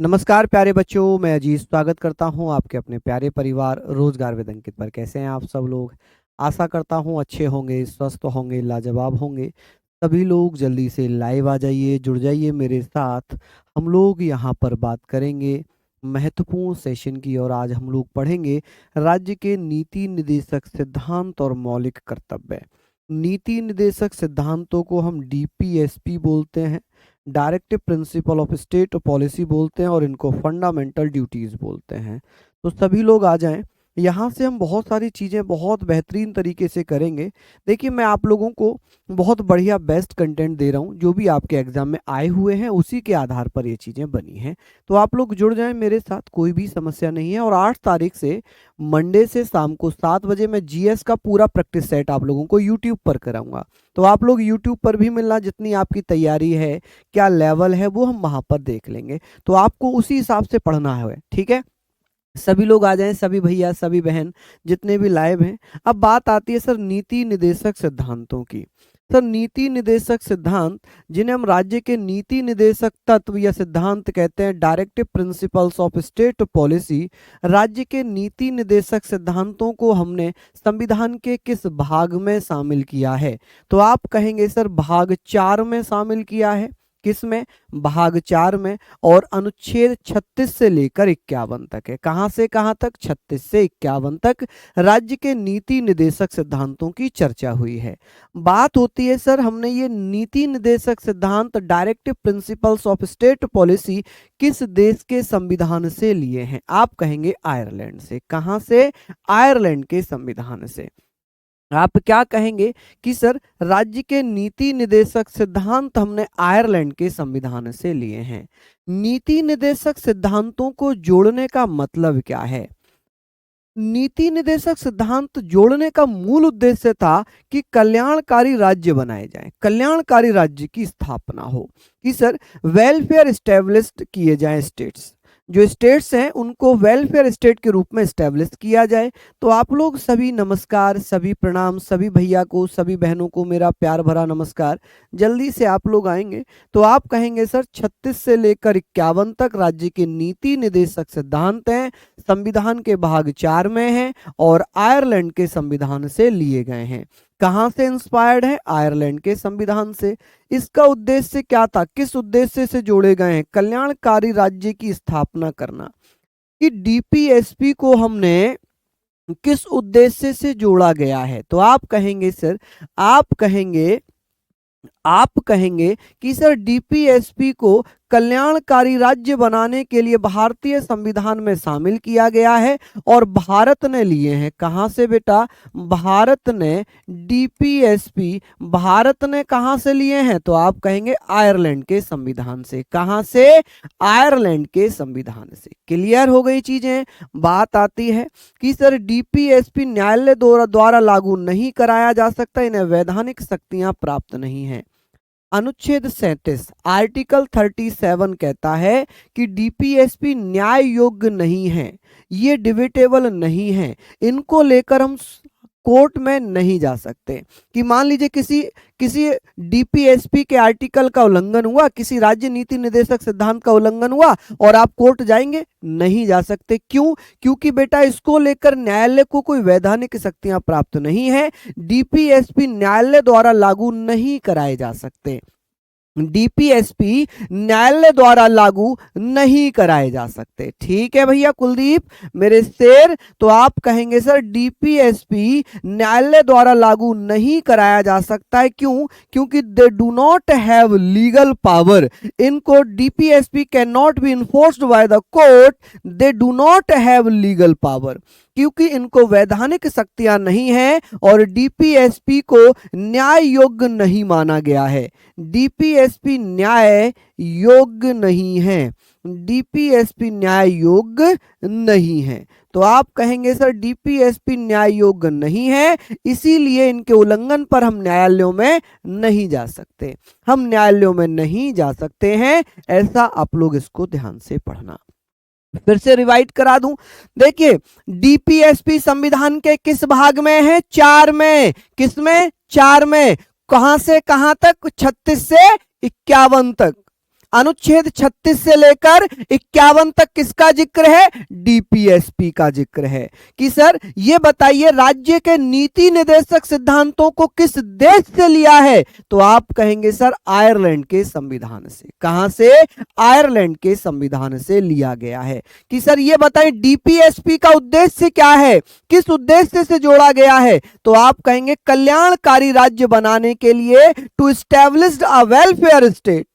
नमस्कार प्यारे बच्चों, मैं अजीज स्वागत करता हूं आपके अपने प्यारे परिवार रोजगार विद अंकित पर। कैसे हैं आप सब लोग? आशा करता हूं अच्छे होंगे, स्वस्थ होंगे, लाजवाब होंगे। सभी लोग जल्दी से लाइव आ जाइए, जुड़ जाइए मेरे साथ। हम लोग यहां पर बात करेंगे महत्वपूर्ण सेशन की और आज हम लोग पढ़ेंगे राज्य के नीति निर्देशक सिद्धांत और मौलिक कर्तव्य। नीति निर्देशक सिद्धांतों को हम डीपीएसपी बोलते हैं, directive principle of state policy बोलते हैं, और इनको फंडामेंटल ड्यूटीज बोलते हैं। तो सभी लोग आ जाएं। यहाँ से हम बहुत सारी चीज़ें बहुत बेहतरीन तरीके से करेंगे। देखिए, मैं आप लोगों को बहुत बढ़िया बेस्ट कंटेंट दे रहा हूँ, जो भी आपके एग्जाम में आए हुए हैं उसी के आधार पर ये चीज़ें बनी हैं। तो आप लोग जुड़ जाएं मेरे साथ, कोई भी समस्या नहीं है। और 8 तारीख से मंडे से शाम को 7 बजे मैं जीएस का पूरा प्रैक्टिस सेट आप लोगों को यूट्यूब पर कराऊंगा। तो आप लोग यूट्यूब पर भी मिलना, जितनी आपकी तैयारी है, क्या लेवल है, वो हम वहां पर देख लेंगे। तो आपको उसी हिसाब से पढ़ना है, ठीक है? सभी लोग आ जाएं, सभी भैया सभी बहन जितने भी लाइव हैं। अब बात आती है सर नीति निर्देशक सिद्धांतों की। सर नीति निर्देशक सिद्धांत, जिन्हें हम राज्य के नीति निर्देशक तत्व या सिद्धांत कहते हैं, directive principles of state policy. राज्य के नीति निर्देशक सिद्धांतों को हमने संविधान के किस भाग में शामिल किया है? तो आप कहेंगे सर भाग 4 में शामिल किया है। किस में? भाग 4 में। और अनुच्छेद 36 से लेकर 51 तक है। कहां से कहां तक? 36 से 51 तक राज्य के नीति निर्देशक सिद्धांतों की चर्चा हुई है। बात होती है सर, हमने ये नीति निर्देशक सिद्धांत directive principles of state policy किस देश के संविधान से लिए हैं? आप कहेंगे आयरलैंड से। कहां से? आयरलैंड के संविधान से। आप क्या कहेंगे कि सर राज्य के नीति निर्देशक सिद्धांत हमने आयरलैंड के संविधान से लिए हैं। नीति निर्देशक सिद्धांतों को जोड़ने का मतलब क्या है? नीति निर्देशक सिद्धांत जोड़ने का मूल उद्देश्य था कि कल्याणकारी राज्य बनाए जाएं, कल्याणकारी राज्य की स्थापना हो, कि सर वेलफेयर एस्टेब्लिश्ड किए जाएं। स्टेट्स, जो स्टेट्स हैं उनको वेलफेयर स्टेट के रूप में एस्टेब्लिश किया जाए। तो आप लोग सभी नमस्कार, सभी प्रणाम, सभी भैया को, सभी बहनों को मेरा प्यार भरा नमस्कार। जल्दी से आप लोग आएंगे तो आप कहेंगे सर 36 से लेकर 51 तक राज्य के नीति निर्देशक सिद्धांत हैं, संविधान के भाग 4 में हैं और आयरलैंड के संविधान से लिए गए हैं। कहां से इंस्पायर्ड है? आयरलैंड के संविधान से। इसका उद्देश्य क्या था? किस उद्देश्य से जोड़े गए हैं? कल्याणकारी राज्य की स्थापना करना। कि डीपीएसपी को हमने किस उद्देश्य से जोड़ा गया है? तो आप कहेंगे सर, आप कहेंगे कि सर डीपीएसपी को कल्याणकारी राज्य बनाने के लिए भारतीय संविधान में शामिल किया गया है और भारत ने लिए हैं। कहां से बेटा? भारत ने डीपीएसपी, भारत ने कहां से लिए हैं? तो आप कहेंगे आयरलैंड के संविधान से। कहां से? आयरलैंड के संविधान से। क्लियर हो गई चीजें? बात आती है कि सर डीपीएसपी न्यायालय द्वारा लागू नहीं कराया जा सकता, इन्हें वैधानिक शक्तियां प्राप्त नहीं है। अनुच्छेद 37 आर्टिकल 37 कहता है कि डीपीएसपी न्याय योग्य नहीं है, ये डिबेटेबल नहीं है, इनको लेकर हम कोर्ट में नहीं जा सकते। कि मान लीजिए किसी डीपीएसपी के आर्टिकल का उल्लंघन हुआ, किसी राज्य नीति निर्देशक सिद्धांत का उल्लंघन हुआ और आप कोर्ट जाएंगे? नहीं जा सकते। क्यों? क्योंकि बेटा इसको लेकर न्यायालय को कोई वैधानिक शक्तियां प्राप्त नहीं है। डीपीएसपी न्यायालय द्वारा लागू नहीं कराए जा सकते। डीपीएसपी न्यायालय द्वारा लागू नहीं कराए जा सकते। ठीक है भैया कुलदीप मेरे शेर। तो आप कहेंगे सर डीपीएसपी न्यायालय द्वारा लागू नहीं कराया जा सकता है। क्यों? क्योंकि they do not have legal power. इनको DPSP can not be enforced by the court, they do not have legal power. क्योंकि इनको वैधानिक शक्तियां नहीं है और डीपीएसपी को न्याय योग्य नहीं माना गया है। डीपीएसपी न्याय योग्य नहीं है, डीपीएसपी न्याय योग्य नहीं है। तो आप कहेंगे सर डीपीएसपी न्याय योग्य नहीं है, इसीलिए इनके उल्लंघन पर हम न्यायालयों में नहीं जा सकते, हम न्यायालयों में नहीं जा सकते हैं। ऐसा आप लोग इसको ध्यान से पढ़ना। फिर से रिवाइज करा दूं। देखिए डीपीएसपी संविधान के किस भाग में है? 4 में। किसमें? 4 में। कहां से कहां तक? 36 से 51 तक। अनुच्छेद 36 से लेकर 51 तक किसका जिक्र है? डीपीएसपी का जिक्र है। कि सर ये बताइए राज्य के नीति निर्देशक सिद्धांतों को किस देश से लिया है? तो आप कहेंगे सर आयरलैंड के संविधान से। कहां से? आयरलैंड के संविधान से लिया गया है। कि सर ये बताइए डीपीएसपी का उद्देश्य क्या है, किस उद्देश्य से जोड़ा गया है? तो आप कहेंगे कल्याणकारी राज्य बनाने के लिए, to establish a welfare state.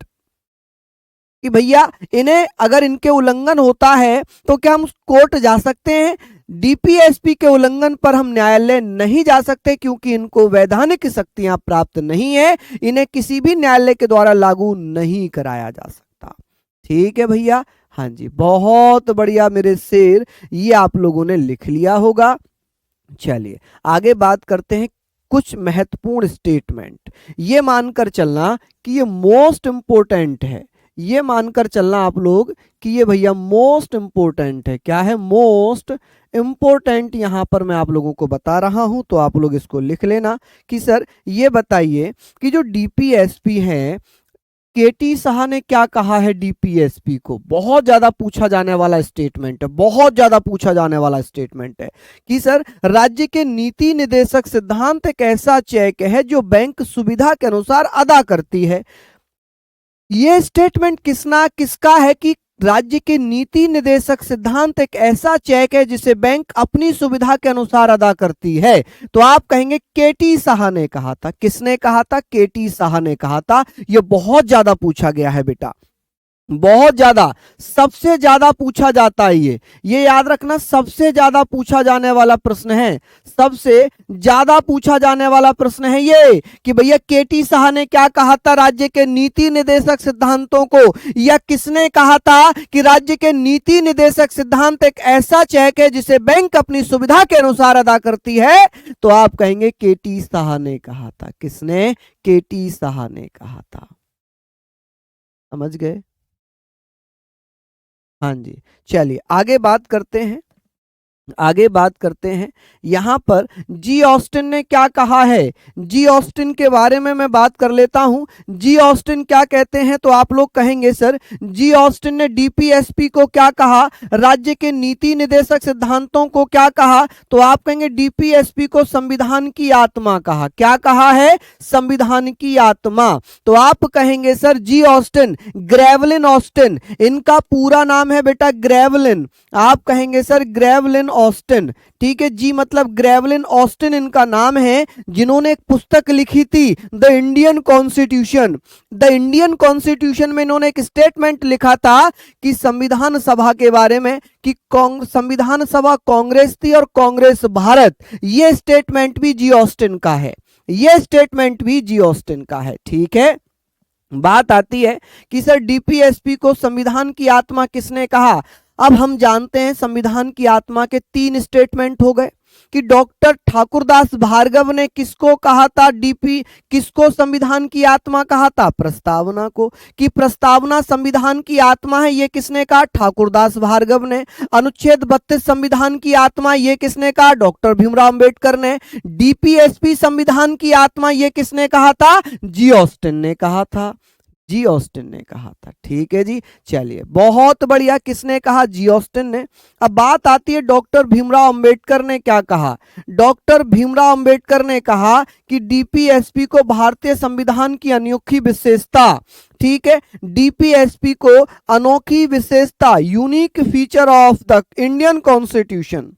कि भैया इन्हें अगर इनके उल्लंघन होता है तो क्या हम कोर्ट जा सकते हैं? डीपीएसपी के उल्लंघन पर हम न्यायालय नहीं जा सकते क्योंकि इनको वैधानिक शक्तियां प्राप्त नहीं है, इन्हें किसी भी न्यायालय के द्वारा लागू नहीं कराया जा सकता। ठीक है भैया, हाँ जी, बहुत बढ़िया मेरे शेर, ये आप लोगों ने लिख लिया होगा। चलिए आगे बात करते हैं कुछ महत्वपूर्ण स्टेटमेंट। ये मानकर चलना कि ये मोस्ट इंपोर्टेंट है, ये मानकर चलना आप लोग कि ये भैया मोस्ट इंपोर्टेंट है। क्या है? Most important. यहां पर मैं आप लोगों को बता रहा हूं तो आप लोग इसको लिख लेना। कि सर ये बताइए कि जो डीपीएसपी है, केटी साहा ने क्या कहा है डीपीएसपी को? बहुत ज्यादा पूछा जाने वाला स्टेटमेंट है, बहुत ज्यादा पूछा जाने वाला स्टेटमेंट है। कि सर राज्य के नीति निर्देशक सिद्धांत एक ऐसा चेक है जो बैंक सुविधा के अनुसार अदा करती है। ये स्टेटमेंट किसका है कि राज्य के नीति निर्देशक सिद्धांत एक ऐसा चेक है जिसे बैंक अपनी सुविधा के अनुसार अदा करती है? तो आप कहेंगे केटी साहा ने कहा था। किसने कहा था? केटी साहा ने कहा था। यह बहुत ज्यादा पूछा गया है बेटा, बहुत ज्यादा, सबसे ज्यादा पूछा जाता है ये याद रखना, सबसे ज्यादा पूछा जाने वाला प्रश्न है, सबसे ज्यादा पूछा जाने वाला प्रश्न है ये कि भैया केटी साहा ने क्या कहा था राज्य के नीति निर्देशक सिद्धांतों को, या किसने कहा था कि राज्य के नीति निर्देशक सिद्धांत एक ऐसा चेक है जिसे बैंक अपनी सुविधा के अनुसार अदा करती है? तो आप कहेंगे केटी साहा ने कहा था। किसने? केटी साहा ने कहा था। समझ गए? हाँ जी, चलिए आगे बात करते हैं, आगे बात करते हैं। यहां पर जी ऑस्टिन ने क्या कहा है? जी ऑस्टिन के बारे में मैं बात कर लेता हूं। जी ऑस्टिन क्या कहते हैं? तो आप लोग कहेंगे सर जी ऑस्टिन ने डीपीएसपी को क्या कहा? राज्य के नीति निर्देशक सिद्धांतों को क्या कहा? तो आप कहेंगे डीपीएसपी को संविधान की आत्मा कहा। क्या कहा है? संविधान की आत्मा। तो आप कहेंगे सर जी ऑस्टिन, ग्रेवलिन ऑस्टिन, इनका पूरा नाम है बेटा ग्रेवलिन। आप कहेंगे सर ग्रेवलिन ऑस्टिन। ठीक है जी, मतलब ग्रेवलिन ऑस्टिन इनका नाम है, जिन्होंने एक पुस्तक लिखी थी the Indian constitution. The Indian constitution में इन्होंने एक स्टेटमेंट लिखा था कि संविधान सभा के बारे में कि संविधान सभा कांग्रेस थी और कांग्रेस भारत। ये स्टेटमेंट भी जी ऑस्टिन का है, ये स्टेटमेंट भी जी ऑस्टिन का है। ठीक है, बात आती है कि सर डीपीएसपी को संविधान की आत्मा किसने कहा? अब हम जानते हैं संविधान की आत्मा के 3 स्टेटमेंट हो गए कि डॉक्टर ठाकुरदास भार्गव ने किसको कहा था किसको संविधान की आत्मा कहा था? प्रस्तावना को। कि प्रस्तावना संविधान की आत्मा है, ये किसने कहा? ठाकुरदास भार्गव ने। अनुच्छेद 32 संविधान की आत्मा, ये किसने कहा? डॉक्टर भीमराव अंबेडकर ने। डीपीएसपी संविधान की आत्मा, ये किसने कहा था? जी ऑस्टिन ने कहा था, जी ऑस्टिन ने कहा था। ठीक है जी, चलिए बहुत बढ़िया, किसने कहा? जी ऑस्टिन ने। अब बात आती है डॉक्टर भीमराव अंबेडकर ने क्या कहा? डॉक्टर भीमराव अंबेडकर ने कहा कि डीपीएसपी को भारतीय संविधान की अनोखी विशेषता, ठीक है, डीपीएसपी को अनोखी विशेषता, unique feature of the Indian constitution,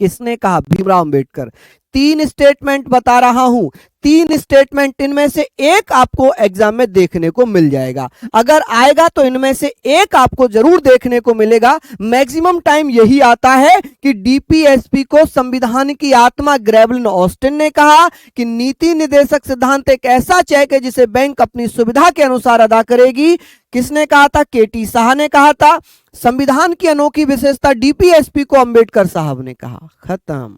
किसने कहा? भीमराव अंबेडकर। 3 स्टेटमेंट बता रहा हूं, 3 स्टेटमेंट, इनमें से एक आपको एग्जाम में देखने को मिल जाएगा। अगर आएगा तो इनमें से एक आपको जरूर देखने को मिलेगा। मैक्सिमम टाइम यही आता है कि डीपीएसपी को संविधान की आत्मा ग्रेवलिन ऑस्टिन ने कहा कि नीति निर्देशक सिद्धांत एक ऐसा चेक है जिसे बैंक अपनी सुविधा के अनुसार अदा करेगी। किसने कहा था? केटी साहा ने कहा था। संविधान की अनोखी विशेषता डीपीएसपी को अंबेडकर साहब ने कहा। खत्म।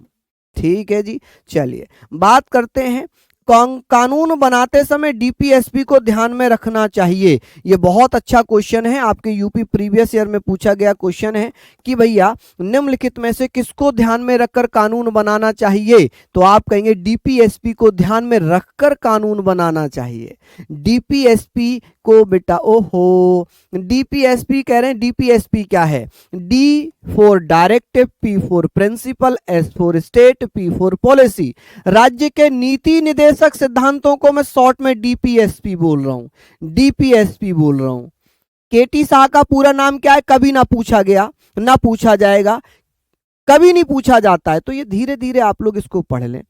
ठीक है जी, चलिए बात करते हैं कानून बनाते समय डीपीएसपी को ध्यान में रखना चाहिए। यह बहुत अच्छा क्वेश्चन है, आपके यूपी प्रीवियस ईयर में पूछा गया क्वेश्चन है कि भैया निम्नलिखित में से किसको ध्यान में रखकर कानून बनाना चाहिए? तो आप कहेंगे डीपीएसपी को ध्यान में रखकर कानून बनाना चाहिए। डीपीएसपी को बेटा, ओहो, डीपीएसपी कह रहे हैं। डीपीएसपी क्या है? D for directive, P for principle, S for state, P for policy. राज्य के नीति निदेशक सिद्धांतों को मैं शॉर्ट में डीपीएसपी बोल रहा हूं, डीपीएसपी बोल रहा हूं। केटी शाह का पूरा नाम क्या है? कभी ना पूछा गया, ना पूछा जाएगा, कभी नहीं पूछा जाता है। तो ये धीरे धीरे आप लोग इसको पढ़ लें,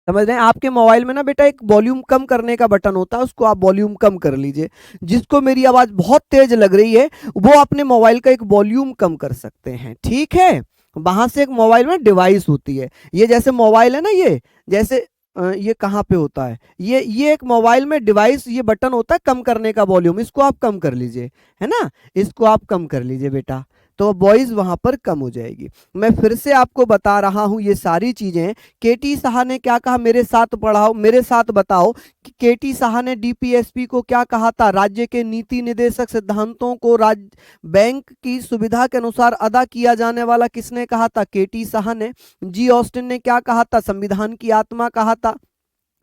समझ रहे हैं। आपके मोबाइल में ना बेटा एक वॉल्यूम कम करने का बटन होता है, उसको आप वॉल्यूम कम कर लीजिए। जिसको मेरी आवाज बहुत तेज लग रही है वो अपने मोबाइल का एक वॉल्यूम कम कर सकते हैं, ठीक है। वहां से एक मोबाइल में डिवाइस होती है, ये जैसे मोबाइल है ना, ये जैसे ये कहाँ पे होता है, ये एक मोबाइल में डिवाइस, ये बटन होता है कम करने का वॉल्यूम, इसको आप कम कर लीजिए, है ना, इसको आप कम कर लीजिए बेटा, तो वॉइस वहां पर कम हो जाएगी। मैं फिर से आपको बता रहा हूं ये सारी चीजें। केटी साहा ने क्या कहा, मेरे साथ पढ़ाओ, मेरे साथ बताओ कि केटी साहा ने डीपीएसपी को क्या कहा था? राज्य के नीति निदेशक सिद्धांतों को राज्य बैंक की सुविधा के अनुसार अदा किया जाने वाला किसने कहा था? केटी साहा ने। जी ऑस्टिन ने क्या कहा था? संविधान की आत्मा कहा था,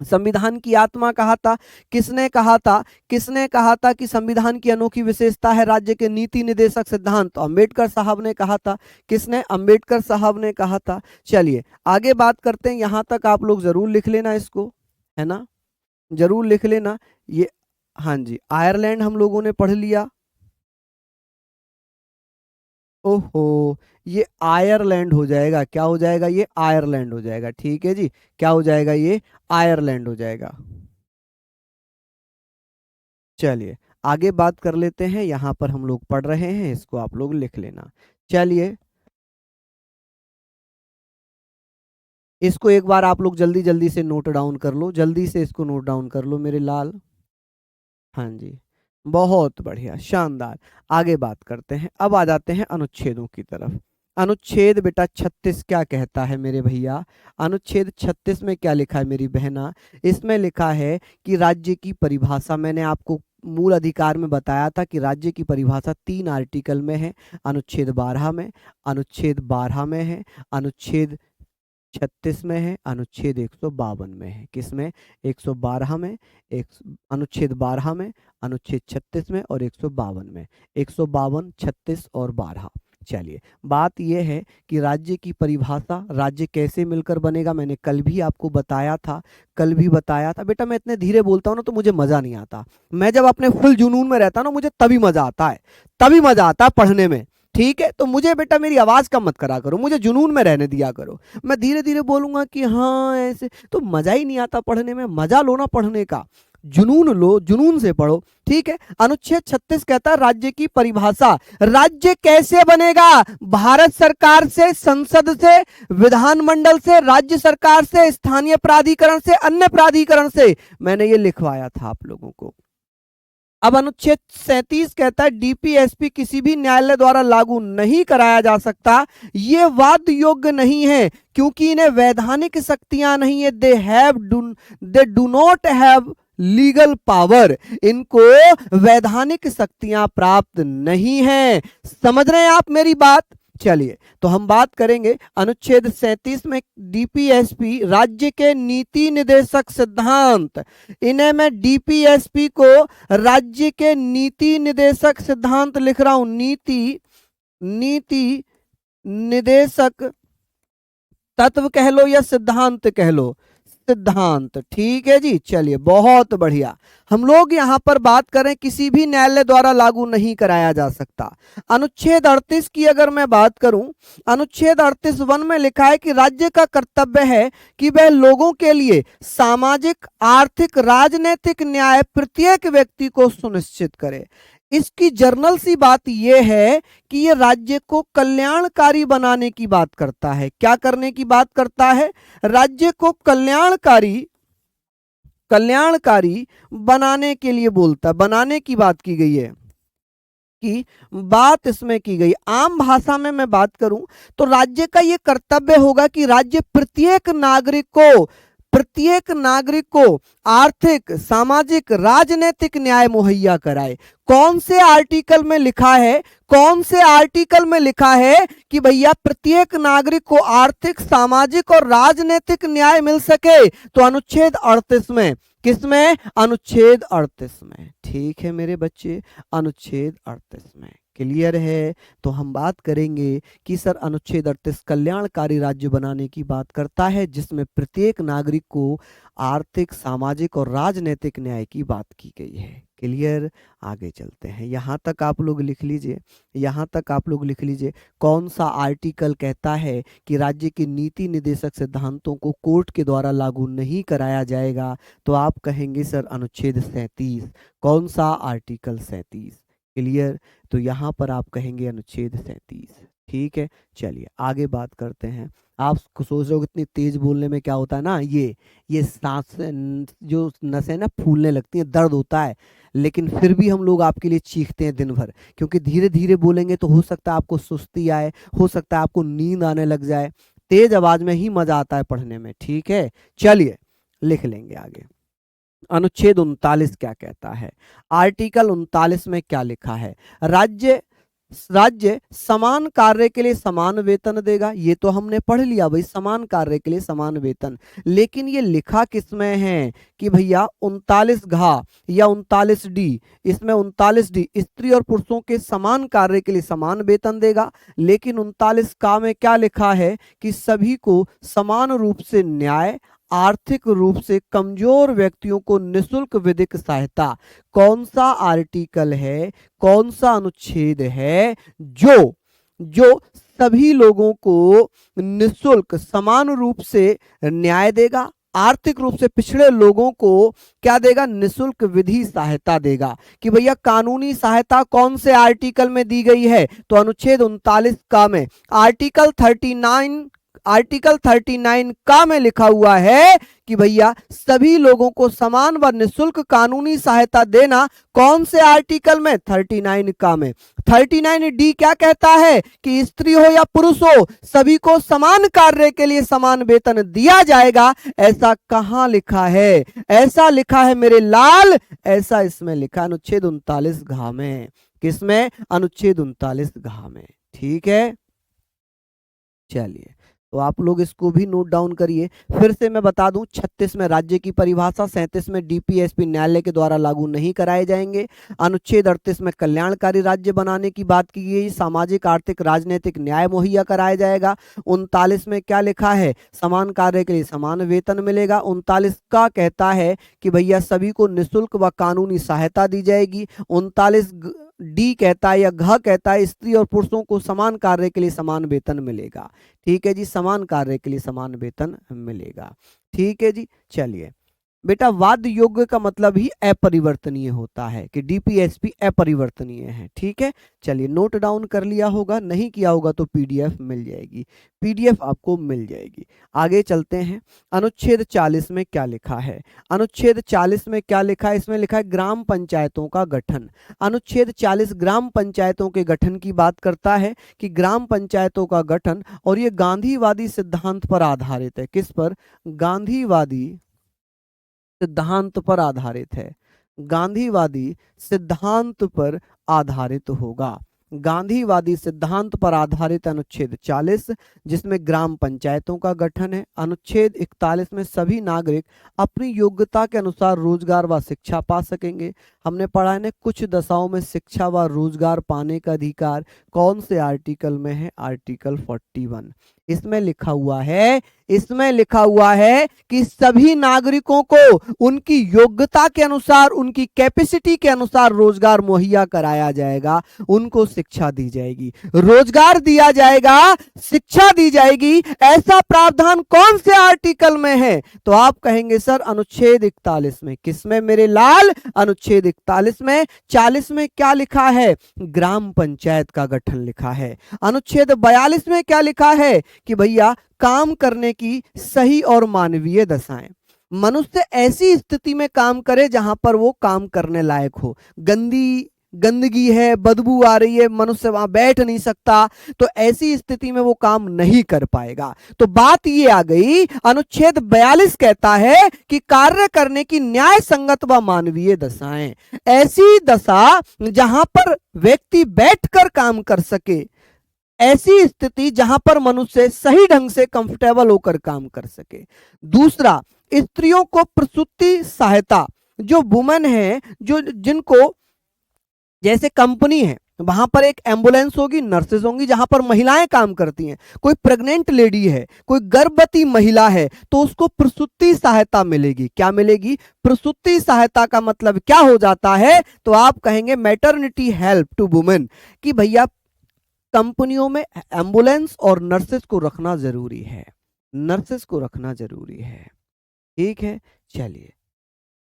संविधान की आत्मा कहा था। किसने कहा था? किसने कहा था कि संविधान की अनोखी विशेषता है राज्य के नीति निदेशक सिद्धांत? तो अंबेडकर साहब ने कहा था। किसने? अंबेडकर साहब ने कहा था। चलिए आगे बात करते हैं, यहां तक आप लोग जरूर लिख लेना इसको, है ना, जरूर लिख लेना ये। हाँ जी, आयरलैंड हम लोगों ने पढ़ लिया। ओहो, ये आयरलैंड हो जाएगा, क्या हो जाएगा? ये आयरलैंड हो जाएगा, ठीक है जी, क्या हो जाएगा? ये आयरलैंड हो जाएगा। चलिए आगे बात कर लेते हैं, यहां पर हम लोग पढ़ रहे हैं, इसको आप लोग लिख लेना। चलिए इसको एक बार आप लोग जल्दी जल्दी से नोट डाउन कर लो, जल्दी से इसको नोट डाउन कर लो मेरे लाल। हाँ जी, बहुत बढ़िया, शानदार। आगे बात करते हैं, अब आ जाते हैं अनुच्छेदों की तरफ। अनुच्छेद बेटा 36 क्या कहता है मेरे भैया? अनुच्छेद 36 में क्या लिखा है मेरी बहना? इसमें लिखा है कि राज्य की परिभाषा, मैंने आपको मूल अधिकार में बताया था कि राज्य की परिभाषा 3 आर्टिकल में है। अनुच्छेद 12 में, अनुच्छेद 12 में है, अनुच्छेद 36 में है, अनुच्छेद 152 में है। किसमें? 112 में, एक अनुच्छेद 12 में, अनुच्छेद 36 में और 152 में। 152, 36 और 12। चलिए बात यह है कि राज्य की परिभाषा, राज्य कैसे मिलकर बनेगा, मैंने कल भी आपको बताया था, कल भी बताया था बेटा। मैं इतने धीरे बोलता हूँ ना तो मुझे मजा नहीं आता, मैं जब अपने फुल जुनून में रहता हूँ ना मुझे तभी मजा आता है, तभी मजा आता है पढ़ने में, ठीक है। तो मुझे बेटा मेरी आवाज कम मत करा करो, मुझे जुनून में रहने दिया करो। मैं धीरे धीरे बोलूंगा कि हाँ ऐसे, तो मजा ही नहीं आता पढ़ने में। मजा लो ना पढ़ने का, जुनून लो, जुनून से पढ़ो, ठीक है। अनुच्छेद 36 कहता है राज्य की परिभाषा, राज्य कैसे बनेगा? भारत सरकार से, संसद से, विधानमंडल से, राज्य सरकार से, स्थानीय प्राधिकरण से, अन्य प्राधिकरण से। मैंने ये लिखवाया था आप लोगों को। अब अनुच्छेद 37 कहता है डीपीएसपी किसी भी न्यायालय द्वारा लागू नहीं कराया जा सकता, ये वाद योग्य नहीं है क्योंकि इन्हें वैधानिक शक्तियां नहीं है, दे do not have legal power, इनको वैधानिक शक्तियां प्राप्त नहीं है। समझ रहे हैं आप मेरी बात? चलिए तो हम बात करेंगे अनुच्छेद 37 में डीपीएसपी, राज्य के नीति निदेशक सिद्धांत। इन्हें मैं डीपीएसपी को राज्य के नीति निदेशक सिद्धांत लिख रहा हूं, नीति निदेशक तत्व कह लो या सिद्धांत कह लो, सिद्धांत, ठीक है जी। चलिए बहुत बढ़िया। हम लोग यहां पर बात करें किसी भी न्यायालय द्वारा लागू नहीं कराया जा सकता। अनुच्छेद 38 की अगर मैं बात करूं, अनुच्छेद 38(1) में लिखा है कि राज्य का कर्तव्य है कि वह लोगों के लिए सामाजिक, आर्थिक, राजनीतिक न्याय प्रत्येक व्यक्ति को सुनिश्चित करे। इसकी जर्नल सी बात यह है कि यह राज्य को कल्याणकारी बनाने की बात करता है। क्या करने की बात करता है? राज्य को कल्याणकारी बनाने के लिए बोलता, बनाने की बात की गई है, की बात इसमें की गई। आम भाषा में मैं बात करूं तो राज्य का यह कर्तव्य होगा कि राज्य प्रत्येक नागरिक को आर्थिक, सामाजिक, राजनीतिक न्याय मुहैया कराए। कौन से आर्टिकल में लिखा है? कौन से आर्टिकल में लिखा है कि भैया प्रत्येक नागरिक को आर्थिक, सामाजिक और राजनीतिक न्याय मिल सके? तो अनुच्छेद 38 में। किसमें? अनुच्छेद 38 में। ठीक है मेरे बच्चे, अनुच्छेद 38 में। क्लियर है? तो हम बात करेंगे कि सर अनुच्छेद 38 कल्याणकारी राज्य बनाने की बात करता है, जिसमें प्रत्येक नागरिक को आर्थिक, सामाजिक और राजनीतिक न्याय की बात की गई है। क्लियर? आगे चलते हैं। यहाँ तक आप लोग लिख लीजिए, यहाँ तक आप लोग लिख लीजिए। कौन सा आर्टिकल कहता है कि राज्य की नीति निदेशक सिद्धांतों को कोर्ट के द्वारा लागू नहीं कराया जाएगा? तो आप कहेंगे सर अनुच्छेद 37। कौन सा? आर्टिकल 37। क्लियर? तो यहाँ पर आप कहेंगे अनुच्छेद 37। ठीक है, चलिए आगे बात करते हैं। आप सोच रहे हो इतनी तेज बोलने में क्या होता है ना, ये सांस जो नसें ना फूलने लगती हैं, दर्द होता है, लेकिन फिर भी हम लोग आपके लिए चीखते हैं दिन भर, क्योंकि धीरे धीरे बोलेंगे तो हो सकता है आपको सुस्ती आए, हो सकता है आपको नींद आने लग जाए। तेज आवाज में ही मजा आता है पढ़ने में। ठीक है, चलिए लिख लेंगे आगे। अनुच्छेद 39 क्या कहता है? आर्टिकल 39 में क्या लिखा है? राज्य समान कार्य के लिए समान वेतन देगा। ये तो हमने पढ़ लिया भाई, समान कार्य के लिए समान वेतन। लेकिन ये लिखा किसमें है कि भैया 39 घ या 39 डी, इसमें 39 डी स्त्री और पुरुषों के समान कार्य के लिए समान वेतन देगा। लेकिन 39 का में क्या लिखा है कि सभी को समान रूप से न्याय, आर्थिक रूप से कमजोर व्यक्तियों को निशुल्क विधिक सहायता। कौन सा आर्टिकल है, कौन सा अनुच्छेद है जो सभी लोगों को निशुल्क समान रूप से न्याय देगा, आर्थिक रूप से पिछड़े लोगों को क्या देगा? निशुल्क विधि सहायता देगा। कि भैया कानूनी सहायता कौन से आर्टिकल में दी गई है? तो अनुच्छेद 39 का में। आर्टिकल 39 का में लिखा हुआ है कि भैया सभी लोगों को समान व निशुल्क कानूनी सहायता देना। कौन से आर्टिकल में? 39 का में। 39 डी क्या कहता है कि स्त्री हो या पुरुष हो, सभी को समान कार्य के लिए समान वेतन दिया जाएगा। ऐसा कहां लिखा है? ऐसा लिखा है मेरे लाल, ऐसा इसमें लिखा अनुच्छेद 39 घ में। किसमें? अनुच्छेद 39 घ में। ठीक है, चलिए तो आप लोग इसको भी नोट डाउन करिए। फिर से मैं बता दूं, 36 में राज्य की परिभाषा, 37 में डीपीएसपी न्यायालय के द्वारा लागू नहीं कराए जाएंगे। अनुच्छेद 38 में कल्याणकारी राज्य बनाने की बात की गई, सामाजिक, आर्थिक, राजनीतिक न्याय मुहैया कराया जाएगा। 39 में क्या लिखा है? समान कार्य के लिए समान वेतन मिलेगा। 39 का कहता है कि भैया सभी को निःशुल्क व कानूनी सहायता दी जाएगी। 39 डी कहता है या घ कहता है स्त्री और पुरुषों को समान कार्य के लिए समान वेतन मिलेगा। ठीक है जी, समान कार्य के लिए समान वेतन मिलेगा। ठीक है जी, चलिए बेटा वाद्य योग्य का मतलब ही अपरिवर्तनीय होता है कि डीपीएसपी अपरिवर्तनीय है। ठीक है, चलिए नोट डाउन कर लिया होगा, नहीं किया होगा तो पीडीएफ मिल जाएगी, पीडीएफ आपको मिल जाएगी। आगे चलते हैं। अनुच्छेद 40 में क्या लिखा है? अनुच्छेद 40 में क्या लिखा है? इसमें लिखा है ग्राम पंचायतों का गठन। अनुच्छेद 40 ग्राम पंचायतों के गठन की बात करता है कि ग्राम पंचायतों का गठन, और ये गांधीवादी सिद्धांत पर आधारित है। किस पर? गांधीवादी सिद्धांत पर आधारित है। गांधीवादी सिद्धांत पर आधारित होगा। गांधीवादी सिद्धांत पर आधारित अनुच्छेद 40, जिसमें ग्राम पंचायतों का गठन है। अनुच्छेद 41 में सभी नागरिक अपनी योग्यता के अनुसार रोजगार व शिक्षा पा सकेंगे। हमने पढ़ा है ना, कुछ दशाओं में शिक्षा व रोजगार पाने का अधिकार कौन से आर्टिकल में है? आर्टिकल 41। इसमें लिखा हुआ है, इसमें लिखा हुआ है कि सभी नागरिकों को उनकी योग्यता के अनुसार, उनकी कैपेसिटी के अनुसार रोजगार मुहैया कराया जाएगा, उनको शिक्षा दी जाएगी, रोजगार दिया जाएगा, शिक्षा दी जाएगी। ऐसा प्रावधान कौन से आर्टिकल में है? तो आप कहेंगे सर अनुच्छेद 41 में। किसमें मेरे लाल? अनुच्छेद 41 में। 40 में क्या लिखा है? ग्राम पंचायत का गठन लिखा है। अनुच्छेद 42 में क्या लिखा है कि भैया काम करने की सही और मानवीय दशाएं। मनुष्य ऐसी स्थिति में काम करे जहां पर वो काम करने लायक हो। गंदगी है, बदबू आ रही है, मनुष्य वहां बैठ नहीं सकता, तो ऐसी स्थिति में वो काम नहीं कर पाएगा। तो बात ये आ गई, अनुच्छेद 42 कहता है कि कार्य करने की न्याय संगत व मानवीय दशाएं। ऐसी दशा जहां पर व्यक्ति बैठकर काम कर सके, ऐसी स्थिति जहां पर मनुष्य सही ढंग से कंफर्टेबल होकर काम कर सके। दूसरा, स्त्रियों को प्रसूति सहायता, जो वुमेन है, जो जिनको जैसे कंपनी है वहां पर एक एम्बुलेंस होगी, नर्सेज होंगी जहां पर महिलाएं काम करती हैं, कोई प्रेग्नेंट लेडी है, कोई गर्भवती महिला है, तो उसको प्रसूति सहायता मिलेगी। क्या मिलेगी? प्रसूति सहायता का मतलब क्या हो जाता है? तो आप कहेंगे मैटरनिटी हेल्प टू वुमेन, कि भैया कंपनियों में एम्बुलेंस और नर्सेज को रखना जरूरी है, नर्सेज को रखना जरूरी है। ठीक है, चलिए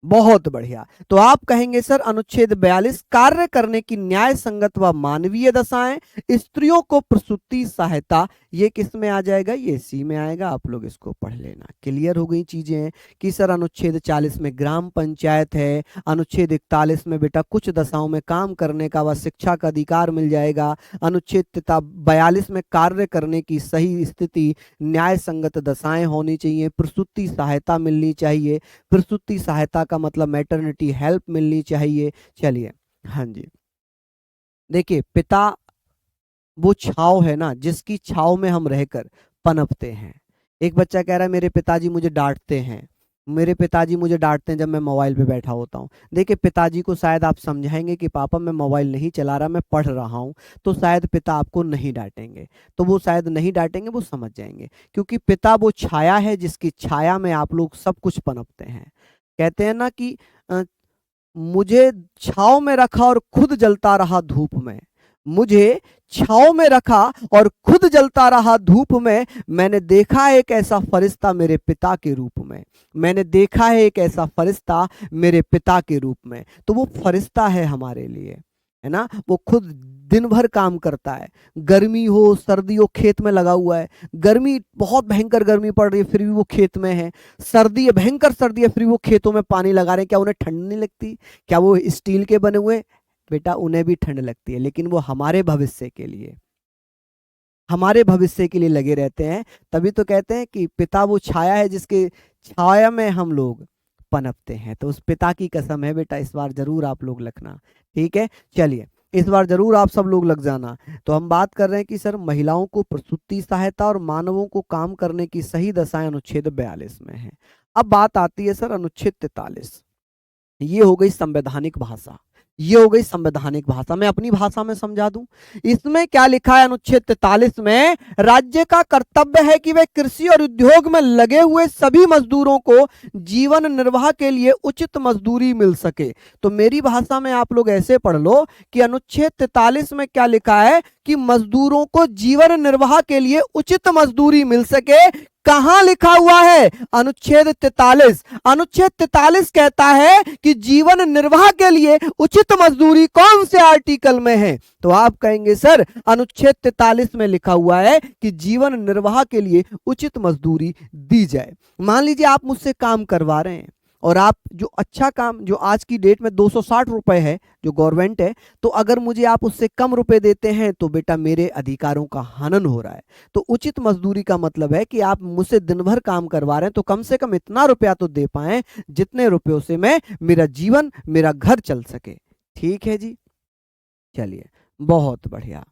बहुत बढ़िया। तो आप कहेंगे सर अनुच्छेद 42 कार्य करने की न्याय संगत व मानवीय दशाएं, स्त्रियों को प्रसूति सहायता, ये किस में आ जाएगा? ये सी में आएगा। आप लोग इसको पढ़ लेना। क्लियर हो गई चीजें कि सर अनुच्छेद 40 में ग्राम पंचायत है, अनुच्छेद 41 में बेटा कुछ दशाओं में काम करने का व शिक्षा का अधिकार मिल जाएगा, अनुच्छेद 42 में कार्य करने की सही स्थिति, न्याय संगत दशाएं होनी चाहिए, प्रसूति सहायता मिलनी चाहिए, प्रसूति सहायता का मतलब मैटरनिटी हेल्प मिलनी चाहिए। चलिए, हाँ जी, देखिए पिता वो छाव है ना, जिसकी छाव में हम रहकर पनपते हैं। एक बच्चा कह रहा है मेरे पिताजी मुझे डांटते हैं, मेरे पिताजी मुझे डांटते हैं जब मैं मोबाइल पे बैठा होता हूँ। देखिए पिताजी को शायद आप समझाएंगे कि पापा मैं मोबाइल नहीं चला रहा, मैं पढ़ रहा हूँ, तो शायद पिता आपको नहीं डांटेंगे, तो वो शायद नहीं डांटेंगे, वो समझ जाएंगे, क्योंकि पिता वो छाया है जिसकी छाया में आप लोग सब कुछ पनपते हैं। कहते हैं ना कि मुझे छाव में रखा और खुद जलता रहा धूप में, मुझे छाव में रखा और खुद जलता रहा धूप में, मैंने देखा एक ऐसा फरिश्ता मेरे पिता के रूप में, मैंने देखा है एक ऐसा फरिश्ता मेरे पिता के रूप में। तो वो फरिश्ता है हमारे लिए, है ना, वो खुद दिन भर काम करता है, गर्मी हो सर्दी हो खेत में लगा हुआ है, गर्मी बहुत भयंकर गर्मी पड़ रही है फिर भी वो खेत में है, सर्दी है भयंकर सर्दी है फिर भी वो खेतों में पानी लगा रहे हैं। क्या उन्हें ठंड नहीं लगती? क्या वो स्टील के बने हुए? बेटा उन्हें भी ठंड लगती है, लेकिन वो हमारे भविष्य के लिए, हमारे भविष्य के लिए लगे रहते हैं। तभी तो कहते हैं कि पिता वो छाया है जिसके छाया में हम लोग पनपते हैं। तो उस पिता की कसम है बेटा, इस बार जरूर आप लोग लिखना। ठीक है, चलिए इस बार जरूर आप सब लोग लग जाना। तो हम बात कर रहे हैं कि सर महिलाओं को प्रसूति सहायता और मानवों को काम करने की सही दशाएं अनुच्छेद 42 में है। अब बात आती है सर अनुच्छेद 43, ये हो गई संवैधानिक भाषा, ये हो गई संवैधानिक भाषा। मैं अपनी भाषा में समझा दूं, इसमें क्या लिखा है अनुच्छेद 43 में? राज्य का कर्तव्य है कि वे कृषि और उद्योग में लगे हुए सभी मजदूरों को जीवन निर्वाह के लिए उचित मजदूरी मिल सके। तो मेरी भाषा में आप लोग ऐसे पढ़ लो कि अनुच्छेद 43 में क्या लिखा है कि मजदूरों को जीवन निर्वाह के लिए उचित मजदूरी मिल सके। कहां लिखा हुआ है? अनुच्छेद 43। अनुच्छेद 43 कहता है कि जीवन निर्वाह के लिए उचित मजदूरी कौन से आर्टिकल में है? तो आप कहेंगे सर अनुच्छेद 43 में लिखा हुआ है कि जीवन निर्वाह के लिए उचित मजदूरी दी जाए। मान लीजिए आप मुझसे काम करवा रहे हैं और आप जो अच्छा काम जो आज की डेट में 260 रुपए है जो गवर्नमेंट है, तो अगर मुझे आप उससे कम रुपए देते हैं तो बेटा मेरे अधिकारों का हनन हो रहा है। तो उचित मजदूरी का मतलब है कि आप मुझसे दिन भर काम करवा रहे हैं तो कम से कम इतना रुपया तो दे पाए जितने रुपयों से मैं मेरा जीवन मेरा घर चल सके। ठीक है जी, चलिए बहुत बढ़िया।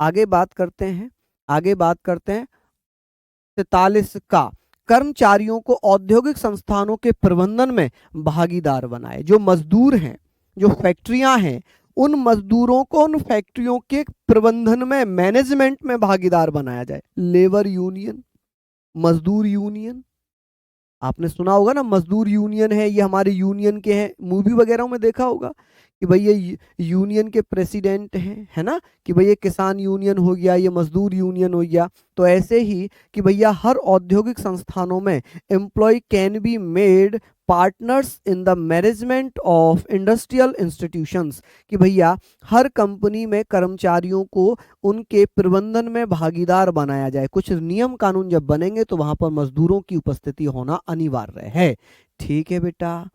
आगे बात करते हैं, आगे बात करते हैं 43 का, कर्मचारियों को औद्योगिक संस्थानों के प्रबंधन में भागीदार बनाए। जो मजदूर हैं, जो फैक्ट्रियां हैं, उन मजदूरों को उन फैक्ट्रियों के प्रबंधन में, मैनेजमेंट में भागीदार बनाया जाए। लेबर यूनियन, मजदूर यूनियन, आपने सुना होगा ना मजदूर यूनियन है, ये हमारे यूनियन के हैं, मूवी वगैरह में देखा होगा कि भाई ये यूनियन के प्रेसिडेंट हैं, है ना, कि भाई ये किसान यूनियन हो गया, ये मजदूर यूनियन हो गया। तो ऐसे ही कि भैया हर औद्योगिक संस्थानों में employ can be made partners in the management of industrial institutions, कि भैया हर कंपनी में कर्मचारियों को उनके प्रबंधन में भागीदार बनाया जाए। कुछ नियम कानून जब बनेंगे तो वहां पर मजदूरों की उपस्थिति होना अनिवार्य है। ठीक है बेटा,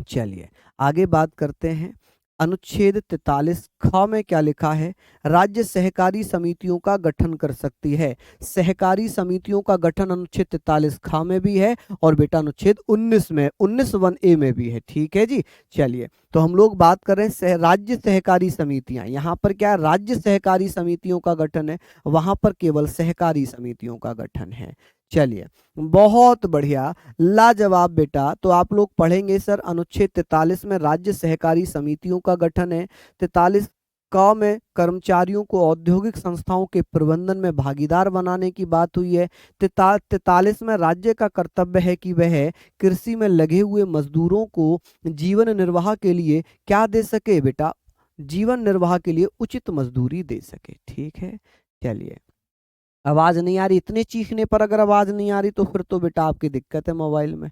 चलिए आगे बात करते हैं। अनुच्छेद 43 ख में क्या लिखा है? राज्य सहकारी समितियों का गठन कर सकती है। सहकारी समितियों का गठन अनुच्छेद 43 ख में भी है और बेटा अनुच्छेद 19 में, 19(1)(a) में भी है। ठीक है जी, चलिए तो हम लोग बात कर रहे हैं राज्य सहकारी समितियां। यहाँ पर क्या राज्य सहकारी समितियों का गठन है, वहां पर केवल सहकारी समितियों का गठन है। चलिए, बहुत बढ़िया, लाजवाब बेटा। तो आप लोग पढ़ेंगे सर अनुच्छेद 43 में राज्य सहकारी समितियों का गठन है। 43 क में कर्मचारियों को औद्योगिक संस्थाओं के प्रबंधन में भागीदार बनाने की बात हुई है। 43 में राज्य का कर्तव्य है कि वह कृषि में लगे हुए मजदूरों को जीवन निर्वाह के लिए क्या दे सके बेटा, जीवन निर्वाह के लिए उचित मजदूरी दे सके। ठीक है, चलिए, आवाज नहीं आ रही, इतने चीखने पर अगर आवाज नहीं आ रही तो फिर तो बेटा आपकी दिक्कत है मोबाइल में।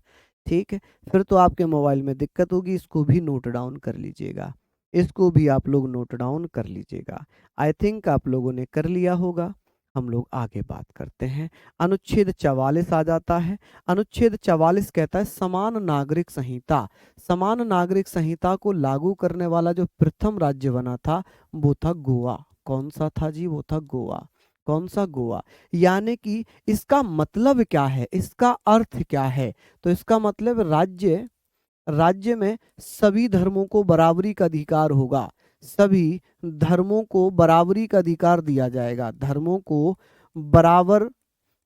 ठीक है, फिर तो आपके मोबाइल में दिक्कत होगी, इसको भी नोट डाउन कर लीजिएगा, इसको भी आप लोग नोट डाउन कर लीजिएगा। आई थिंक आप लोगों ने कर लिया होगा। हम लोग आगे बात करते हैं। अनुच्छेद 44 आ जाता है। अनुच्छेद 44 कहता है समान नागरिक संहिता। समान नागरिक संहिता को लागू करने वाला जो प्रथम राज्य बना था वो था गोवा। कौन सा था जी? वो था गोवा। कौन सा? गोवा। यानी कि इसका मतलब क्या है, इसका अर्थ क्या है? तो इसका मतलब राज्य राज्य में सभी धर्मों को बराबरी का अधिकार होगा। सभी धर्मों को बराबरी का अधिकार दिया जाएगा, धर्मों को बराबर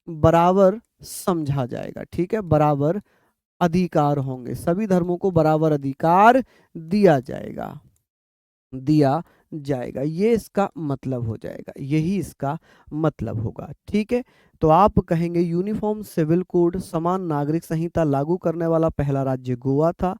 बराबर समझा जाएगा। ठीक है, बराबर अधिकार होंगे, सभी धर्मों को बराबर अधिकार दिया जाएगा, दिया जाएगा। ये इसका मतलब हो जाएगा, यही इसका मतलब होगा। ठीक है, तो आप कहेंगे यूनिफॉर्म सिविल कोड समान नागरिक संहिता लागू करने वाला पहला राज्य गोवा था।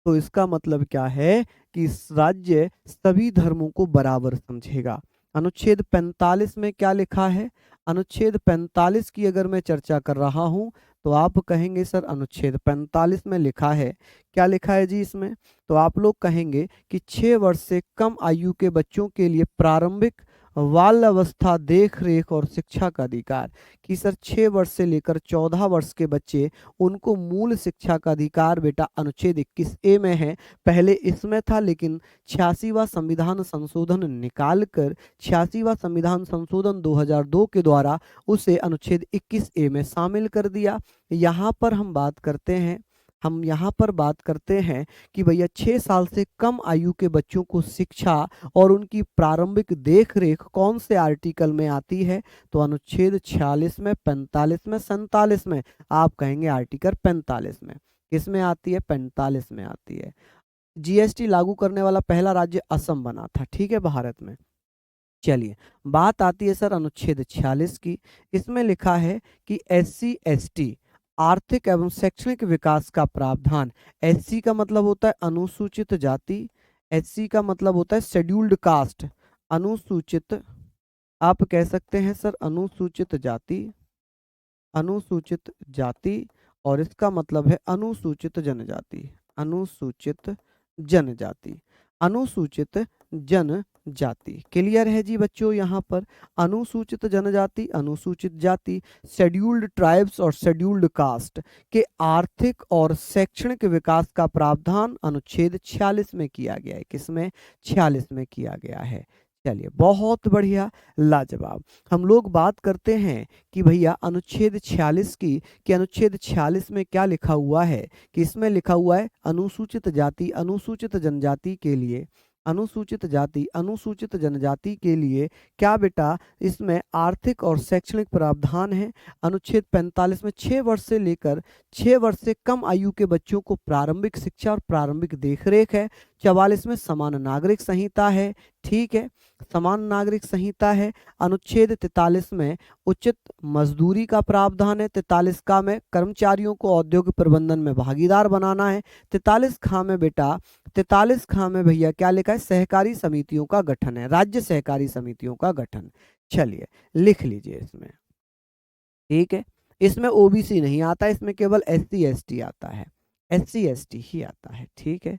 तो इसका मतलब क्या है कि इस राज्य सभी धर्मों को बराबर समझेगा। अनुच्छेद 45 में क्या लिखा है? अनुच्छेद 45 की अगर मैं चर्चा कर रहा हूं तो आप कहेंगे सर अनुच्छेद 45 में लिखा है, क्या लिखा है जी इसमें? तो आप लोग कहेंगे कि 6 वर्ष से कम आयु के बच्चों के लिए प्रारंभिक बाल अवस्था देख रेख और शिक्षा का अधिकार। कि सर 6 वर्ष से लेकर 14 वर्ष के बच्चे, उनको मूल शिक्षा का अधिकार बेटा अनुच्छेद 21A में है। पहले इसमें था, लेकिन 86वां संविधान संशोधन निकाल कर 86वां संविधान संशोधन 2002 के द्वारा उसे अनुच्छेद 21A में शामिल कर दिया। यहाँ पर हम बात करते हैं, हम यहाँ पर बात करते हैं कि भैया 6 साल से कम आयु के बच्चों को शिक्षा और उनकी प्रारंभिक देखरेख कौन से आर्टिकल में आती है? तो अनुच्छेद 46 में, 45 में, 47 में। आप कहेंगे आर्टिकल 45 में। किसमें आती है? 45 में आती है। जीएसटी लागू करने वाला पहला राज्य असम बना था, ठीक है, भारत में। चलिए, बात आती है सर अनुच्छेद 46 की। इसमें लिखा है कि SC ST आर्थिक एवं शैक्षणिक विकास का प्रावधान। SC का मतलब होता है अनुसूचित जाति, SC का मतलब होता है शेड्यूल्ड कास्ट, अनुसूचित, आप कह सकते हैं सर अनुसूचित जाति, अनुसूचित जाति, और इसका मतलब है अनुसूचित जनजाति, अनुसूचित जनजाति, अनुसूचित जनजाति। क्लियर है जी बच्चों? यहाँ पर अनुसूचित जनजाति, अनुसूचित जाति, शेड्यूल्ड ट्राइब्स और शेड्यूल्ड कास्ट के आर्थिक और शैक्षणिक विकास का प्रावधान अनुच्छेद 46 में किया गया है। किसमें? 46 में किया गया है। चलिए, बहुत बढ़िया, लाजवाब। हम लोग बात करते हैं कि भैया अनुच्छेद 46 की, कि अनुच्छेद 46 में क्या लिखा हुआ है? कि इसमें लिखा हुआ है अनुसूचित जाति, अनुसूचित जनजाति के लिए, अनुसूचित जाति, अनुसूचित जनजाति के लिए क्या बेटा इसमें आर्थिक और शैक्षणिक प्रावधान है। अनुच्छेद 45 में 6 वर्ष से लेकर 6 वर्ष से कम आयु के बच्चों को प्रारंभिक शिक्षा और प्रारंभिक देखरेख है। 44 में समान नागरिक संहिता है, ठीक है, समान नागरिक संहिता है। अनुच्छेद 43 में उचित मजदूरी का प्रावधान है। 43 का में कर्मचारियों को औद्योगिक प्रबंधन में भागीदार बनाना है। 43 खा में बेटा, 43 खा में भैया क्या लिखा है? सहकारी समितियों का गठन है, राज्य सहकारी समितियों का गठन। चलिए, लिख लीजिए इसमें, ठीक है। इसमें ओबीसी नहीं आता, इसमें केवल SC ST आता है, SC ST ही आता है, ठीक है।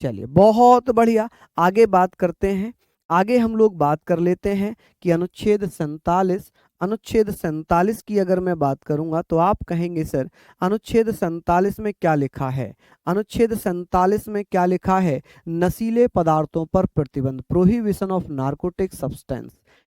चलिए, बहुत बढ़िया, आगे बात करते हैं। आगे हम लोग बात कर लेते हैं कि अनुच्छेद 47, अनुच्छेद 47 की अगर मैं बात करूंगा तो आप कहेंगे सर अनुच्छेद 47 में क्या लिखा है? अनुच्छेद 47 में क्या लिखा है? नशीले पदार्थों पर प्रतिबंध, प्रोहिबिशन ऑफ नार्कोटिक सब्सटेंस।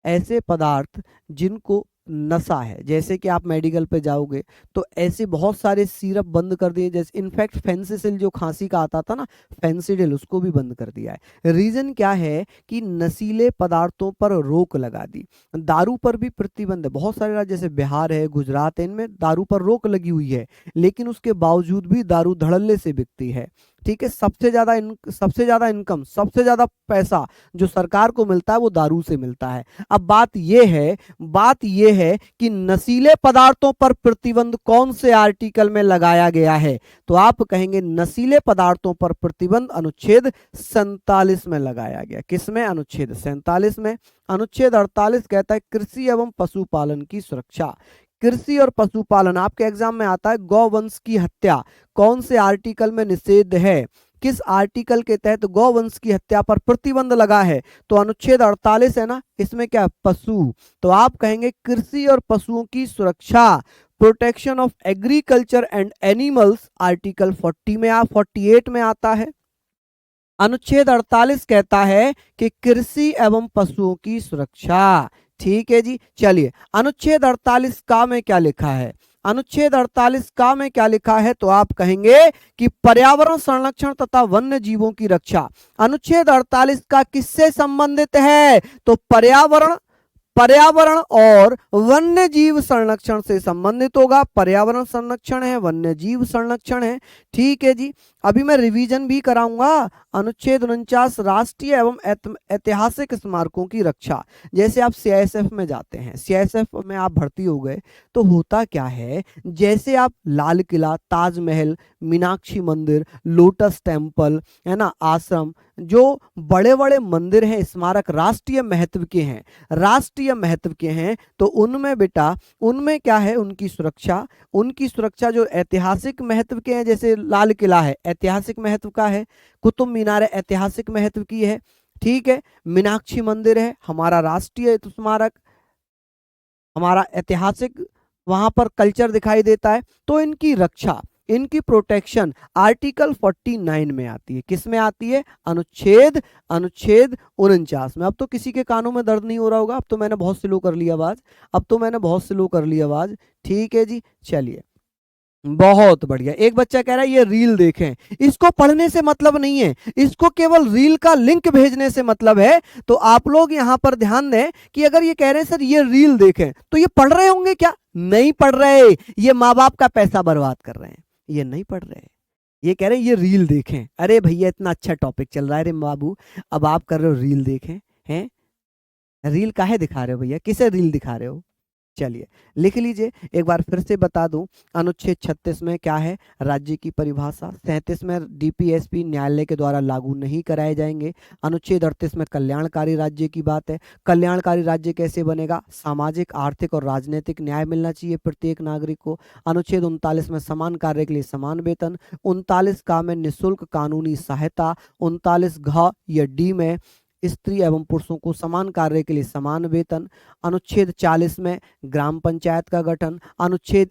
ऐसे पदार्थ जिनको नशा है। जैसे कि आप मेडिकल पे जाओगे तो ऐसे बहुत सारे सिरप बंद कर दिए, जैसे इनफैक्ट फेंसिसिल जो खांसी का आता था ना, फेंसिडिल, उसको भी बंद कर दिया है। रीजन क्या है कि नशीले पदार्थों पर रोक लगा दी। दारू पर भी प्रतिबंध है। बहुत सारे राज्य जैसे बिहार है, गुजरात है, इनमें दारू पर रोक लगी हुई है, लेकिन उसके बावजूद भी दारू धड़ल्ले से बिकती है। ठीक है, सबसे ज्यादा इनकम, सबसे ज्यादा पैसा जो सरकार को मिलता है वो दारू से मिलता है। अब बात यह है कि नशीले पदार्थों पर प्रतिबंध कौन से आर्टिकल में लगाया गया है? तो आप कहेंगे नशीले पदार्थों पर प्रतिबंध अनुच्छेद 47 में लगाया गया। किसमें? अनुच्छेद 47 में। अनुच्छेद 48 कहता है कृषि एवं पशुपालन की सुरक्षा। कृषि और पशुपालन आपके एग्जाम में आता है। गौवंश की हत्या कौन से आर्टिकल में निषेध है? किस आर्टिकल के तहत गौवंश की हत्या पर प्रतिबंध लगा है? तो अनुच्छेद 48 है ना, इसमें क्या? पशु। तो आप कहेंगे कृषि और पशुओं की सुरक्षा, protection of agriculture and animals, article 48 में आता है। अनुच्छेद 48 कहता है कि कृषि एवं पशुओं की सुरक्षा। ठीक है जी, चलिए अनुच्छेद 48 का में क्या लिखा है? अनुच्छेद 48 का में क्या लिखा है? तो आप कहेंगे कि पर्यावरण संरक्षण तथा वन्य जीवों की रक्षा। अनुच्छेद 48 का किससे संबंधित है? तो पर्यावरण और वन्य जीव संरक्षण से संबंधित होगा। पर्यावरण संरक्षण है, वन्य जीव संरक्षण है। ठीक है जी, अभी मैं रिवीजन भी कराऊंगा। अनुच्छेद 49 राष्ट्रीय एवं ऐतिहासिक स्मारकों की रक्षा। जैसे आप सीआईएसएफ में जाते हैं, सीआईएसएफ में आप भर्ती हो गए तो होता क्या है, जैसे आप लाल किला, ताजमहल, मीनाक्षी मंदिर, लोटस टेम्पल, है ना, आश्रम, जो बड़े बड़े मंदिर हैं, स्मारक राष्ट्रीय महत्व के हैं, राष्ट्रीय महत्व के हैं, तो उनमें बेटा, उनमें क्या है? उनकी सुरक्षा जो ऐतिहासिक महत्व के हैं, जैसे लाल किला है, ऐतिहासिक महत्व का है। कुतुब मीनार है, ऐतिहासिक महत्व की है। ठीक है, मीनाक्षी मंदिर है, हमारा राष्ट्रीय स्मारक, हमारा ऐतिहासिक, वहां पर कल्चर दिखाई देता है। तो इनकी रक्षा, इनकी प्रोटेक्शन आर्टिकल 49 में आती है। किस में आती है? अनुच्छेद 49 में। अब तो किसी के कानों में दर्द नहीं हो रहा होगा, अब तो मैंने बहुत स्लो कर ली आवाज। ठीक है जी, चलिए बहुत बढ़िया। एक बच्चा कह रहा है ये रील देखें। इसको पढ़ने से मतलब नहीं है, इसको केवल रील का लिंक भेजने से मतलब है। तो आप लोग यहां पर ध्यान दें कि अगर ये कह रहे हैं सर ये रील देखें, तो ये पढ़ रहे होंगे क्या? नहीं पढ़ रहे, ये माँ बाप का पैसा बर्बाद कर रहे हैं, ये नहीं पढ़ रहे। ये कह रहे हैं ये रील देखें। अरे भैया इतना अच्छा टॉपिक चल रहा है रे बाबू, अब आप कर रहे हो रील देखें हैं? रील काहे दिखा रहे हो भैया? किसे रील दिखा रहे हो? चलिए लिख लीजिए, एक बार फिर से बता दूं। अनुच्छेद 36 में क्या है? राज्य की परिभाषा। 37 में डीपीएसपी न्यायालय के द्वारा लागू नहीं कराए जाएंगे। अनुच्छेद 38 में कल्याणकारी राज्य की बात है। कल्याणकारी राज्य कैसे बनेगा? सामाजिक, आर्थिक और राजनीतिक न्याय मिलना चाहिए प्रत्येक नागरिक को। अनुच्छेद 39 में समान कार्य के लिए समान वेतन। 39 का में निःशुल्क कानूनी सहायता। 39 घ या डी में स्त्री एवं पुरुषों को समान कार्य के लिए समान वेतन। अनुच्छेद 40 में ग्राम पंचायत का गठन। अनुच्छेद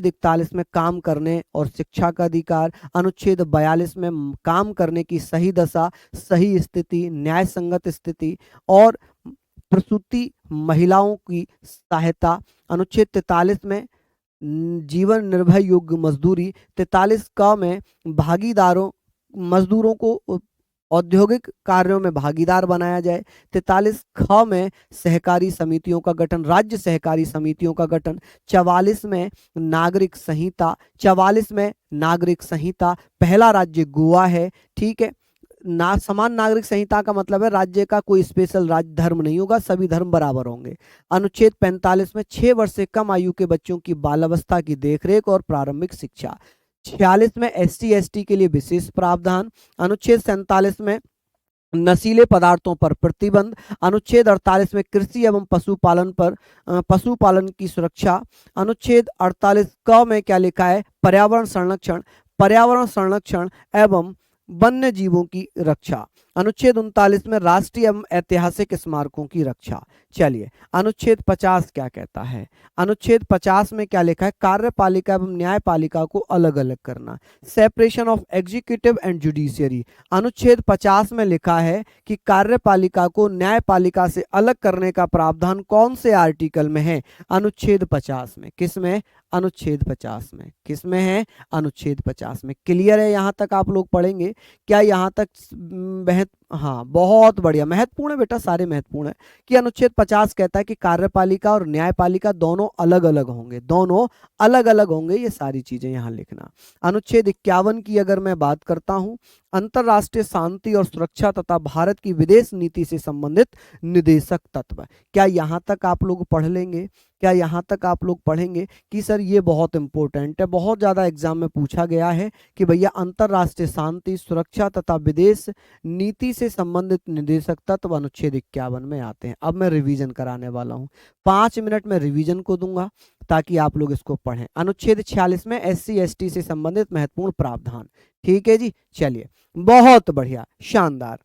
41 में काम करने और शिक्षा का अधिकार। अनुच्छेद 42 में काम करने की सही दशा, सही स्थिति, न्याय संगत स्थिति और प्रसूति महिलाओं की सहायता। अनुच्छेद 43 में जीवन निर्भर योग्य मजदूरी। 43 क में मजदूरों को औद्योगिक कार्यों में भागीदार बनाया जाए। 43 ख में सहकारी समितियों का गठन, राज्य सहकारी समितियों का गठन। 44 में नागरिक संहिता, पहला राज्य गोवा है। ठीक है, समान नागरिक संहिता का मतलब है राज्य का कोई स्पेशल राज्य धर्म नहीं होगा, सभी धर्म बराबर होंगे। अनुच्छेद 45 में 6 वर्ष से कम आयु के बच्चों की बालावस्था की देखरेख और प्रारंभिक शिक्षा। 46 में SC/ST के लिए विशेष प्रावधान। अनुच्छेद 47 में नशीले पदार्थों पर प्रतिबंध। अनुच्छेद 48 में कृषि एवं पशुपालन की सुरक्षा। अनुच्छेद 48 क में क्या लिखा है? पर्यावरण संरक्षण एवं वन्य जीवों की रक्षा। अनुच्छेद 39 में राष्ट्रीय एवं ऐतिहासिक स्मारकों की रक्षा। चलिए अनुच्छेद 50 क्या कहता है। अनुच्छेद 50 में क्या लिखा है, कार्यपालिका एवं न्यायपालिका को अलग अलग करना, separation of executive and judiciary. अनुच्छेद 50 में लिखा है कि कार्यपालिका को न्यायपालिका से अलग करने का प्रावधान कौन से आर्टिकल में है, अनुच्छेद 50 में। किसमें, अनुच्छेद 50 में। किसमें है, अनुच्छेद 50 में। क्लियर है, यहां तक आप लोग पढ़ेंगे क्या, यहां तक हाँ बहुत बढ़िया, महत्वपूर्ण है बेटा, सारे महत्वपूर्ण है कि अनुच्छेद 50 कहता है कि कार्यपालिका और न्यायपालिका दोनों अलग अलग होंगे, दोनों अलग अलग होंगे, ये सारी चीजें यहां लिखना। अनुच्छेद 51 की अगर मैं बात करता हूं, अंतरराष्ट्रीय शांति और सुरक्षा तथा भारत की विदेश नीति से संबंधित निदेशक तत्व। क्या यहां तक आप लोग पढ़ लेंगे, क्या यहां तक आप लोग पढ़ेंगे कि सर ये बहुत इंपॉर्टेंट है, बहुत ज्यादा एग्जाम में पूछा गया है कि भैया अंतरराष्ट्रीय शांति सुरक्षा तथा विदेश नीति से संबंधित निदेशक तत्व अनुच्छेद 51 में आते हैं। अब मैं रिवीजन कराने वाला हूं, 5 मिनट में रिवीजन को दूंगा ताकि आप लोग इसको पढ़ें। अनुच्छेद 46 में SC ST से संबंधित महत्वपूर्ण प्रावधान। ठीक है जी, चलिए बहुत बढ़िया, शानदार,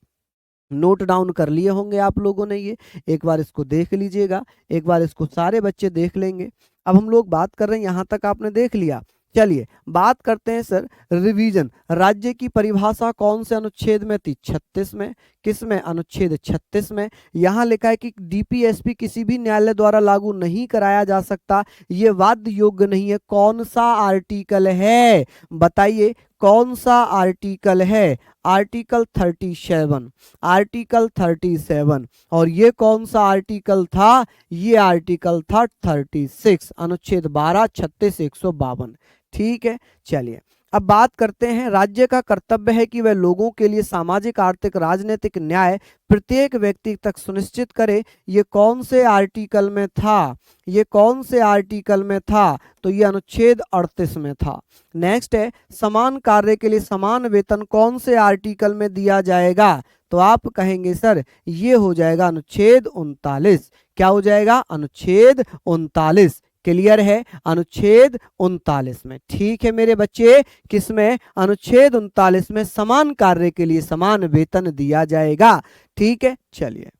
नोट डाउन कर लिए होंगे आप लोगों ने ये, एक बार इसको देख लीजिएगा, एक बार इसको सारे बच्चे देख लेंगे। अब हम लोग बात कर रहे हैं, यहां तक आपने देख लिया, चलिए बात करते हैं सर रिवीजन। राज्य की परिभाषा कौन से अनुच्छेद में थी, 36 में। किसमें, अनुच्छेद 36 में। यहां लिखा है कि DPSP किसी भी न्यायालय द्वारा लागू नहीं कराया जा सकता, ये वाद्य योग्य नहीं है। कौन सा आर्टिकल है, बताइए कौन सा आर्टिकल है, आर्टिकल 37, आर्टिकल 37। और ये कौन सा आर्टिकल था, ये आर्टिकल था 36, अनुच्छेद 12, 36, 152। ठीक है, चलिए अब बात करते हैं, राज्य का कर्तव्य है कि वह लोगों के लिए सामाजिक आर्थिक राजनीतिक न्याय प्रत्येक व्यक्ति तक सुनिश्चित करे। ये कौन से आर्टिकल में था, ये कौन से आर्टिकल में था, तो ये अनुच्छेद 38 में था। नेक्स्ट है, समान कार्य के लिए समान वेतन कौन से आर्टिकल में दिया जाएगा, तो आप कहेंगे सर ये हो जाएगा अनुच्छेद 39। क्या हो जाएगा, अनुच्छेद 39। क्लियर है, अनुच्छेद 39 में। ठीक है मेरे बच्चे, किसमें, अनुच्छेद 39 में समान कार्य के लिए समान वेतन दिया जाएगा। ठीक है, चलिए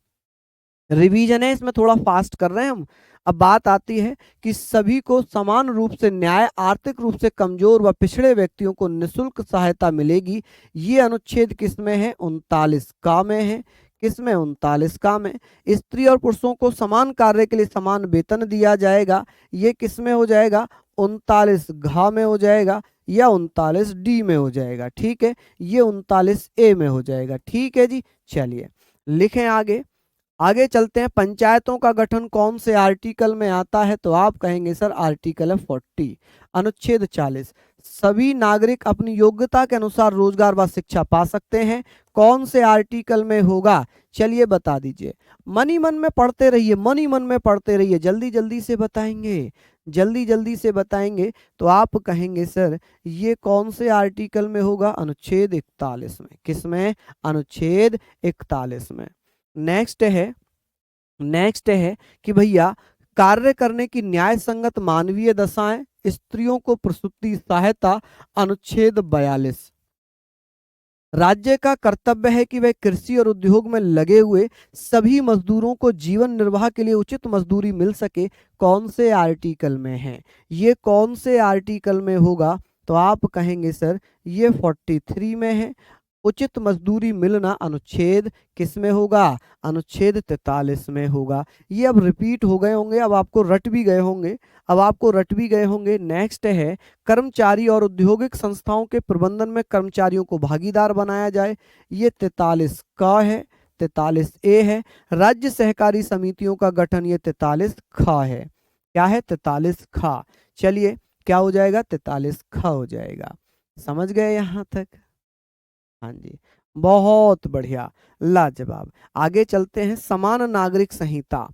रिवीजन है, इसमें थोड़ा फास्ट कर रहे हैं हम। अब बात आती है कि सभी को समान रूप से न्याय, आर्थिक रूप से कमजोर व पिछड़े व्यक्तियों को निःशुल्क सहायता मिलेगी। ये अनुच्छेद किसमें है, 39 का में है। किसमें, 39 का में। स्त्री और पुरुषों को समान कार्य के लिए समान वेतन दिया जाएगा, ये किसमें हो जाएगा, 39 घ में हो जाएगा या 39 डी में हो जाएगा। ठीक है, ये 39 ए में हो जाएगा। ठीक है जी, चलिए लिखें आगे, आगे चलते हैं। पंचायतों का गठन कौन से आर्टिकल में आता है, तो आप कहेंगे सर आर्टिकल 40। अनुच्छेद 40, सभी नागरिक अपनी योग्यता के अनुसार रोजगार व शिक्षा पा सकते हैं, कौन से आर्टिकल में होगा, चलिए बता दीजिए। मन ही मन में पढ़ते रहिए, मन ही मन में पढ़ते रहिए, जल्दी जल्दी से बताएंगे, जल्दी जल्दी से बताएंगे। तो आप कहेंगे सर ये कौन से आर्टिकल में होगा, अनुच्छेद 41 में। किसमें, अनुच्छेद 41 में। नेक्स्ट है कि भैया कार्य करने की न्याय संगत मानवीय दशाएं, स्त्रियों को प्रसूति सहायता, अनुच्छेद 42। राज्य का कर्तव्य है कि वह कृषि और उद्योग में लगे हुए सभी मजदूरों को जीवन निर्वाह के लिए उचित मजदूरी मिल सके, कौन से आर्टिकल में है, ये कौन से आर्टिकल में होगा, तो आप कहेंगे सर ये 43 में है। उचित मजदूरी मिलना अनुच्छेद किस में होगा, अनुच्छेद 43 में होगा। ये अब रिपीट हो गए होंगे, अब आपको रट भी गए होंगे, अब आपको रट भी गए होंगे। नेक्स्ट है, कर्मचारी और औद्योगिक संस्थाओं के प्रबंधन में कर्मचारियों को भागीदार बनाया जाए, ये 43 का है, 43 ए है। राज्य सहकारी समितियों का गठन, ये 43 खा है। क्या है, 43 खा। चलिए क्या हो जाएगा, 43 खा हो जाएगा। समझ गए यहां तक, हाँ जी बहुत बढ़िया, लाजवाब। आगे चलते हैं, समान नागरिक संहिता।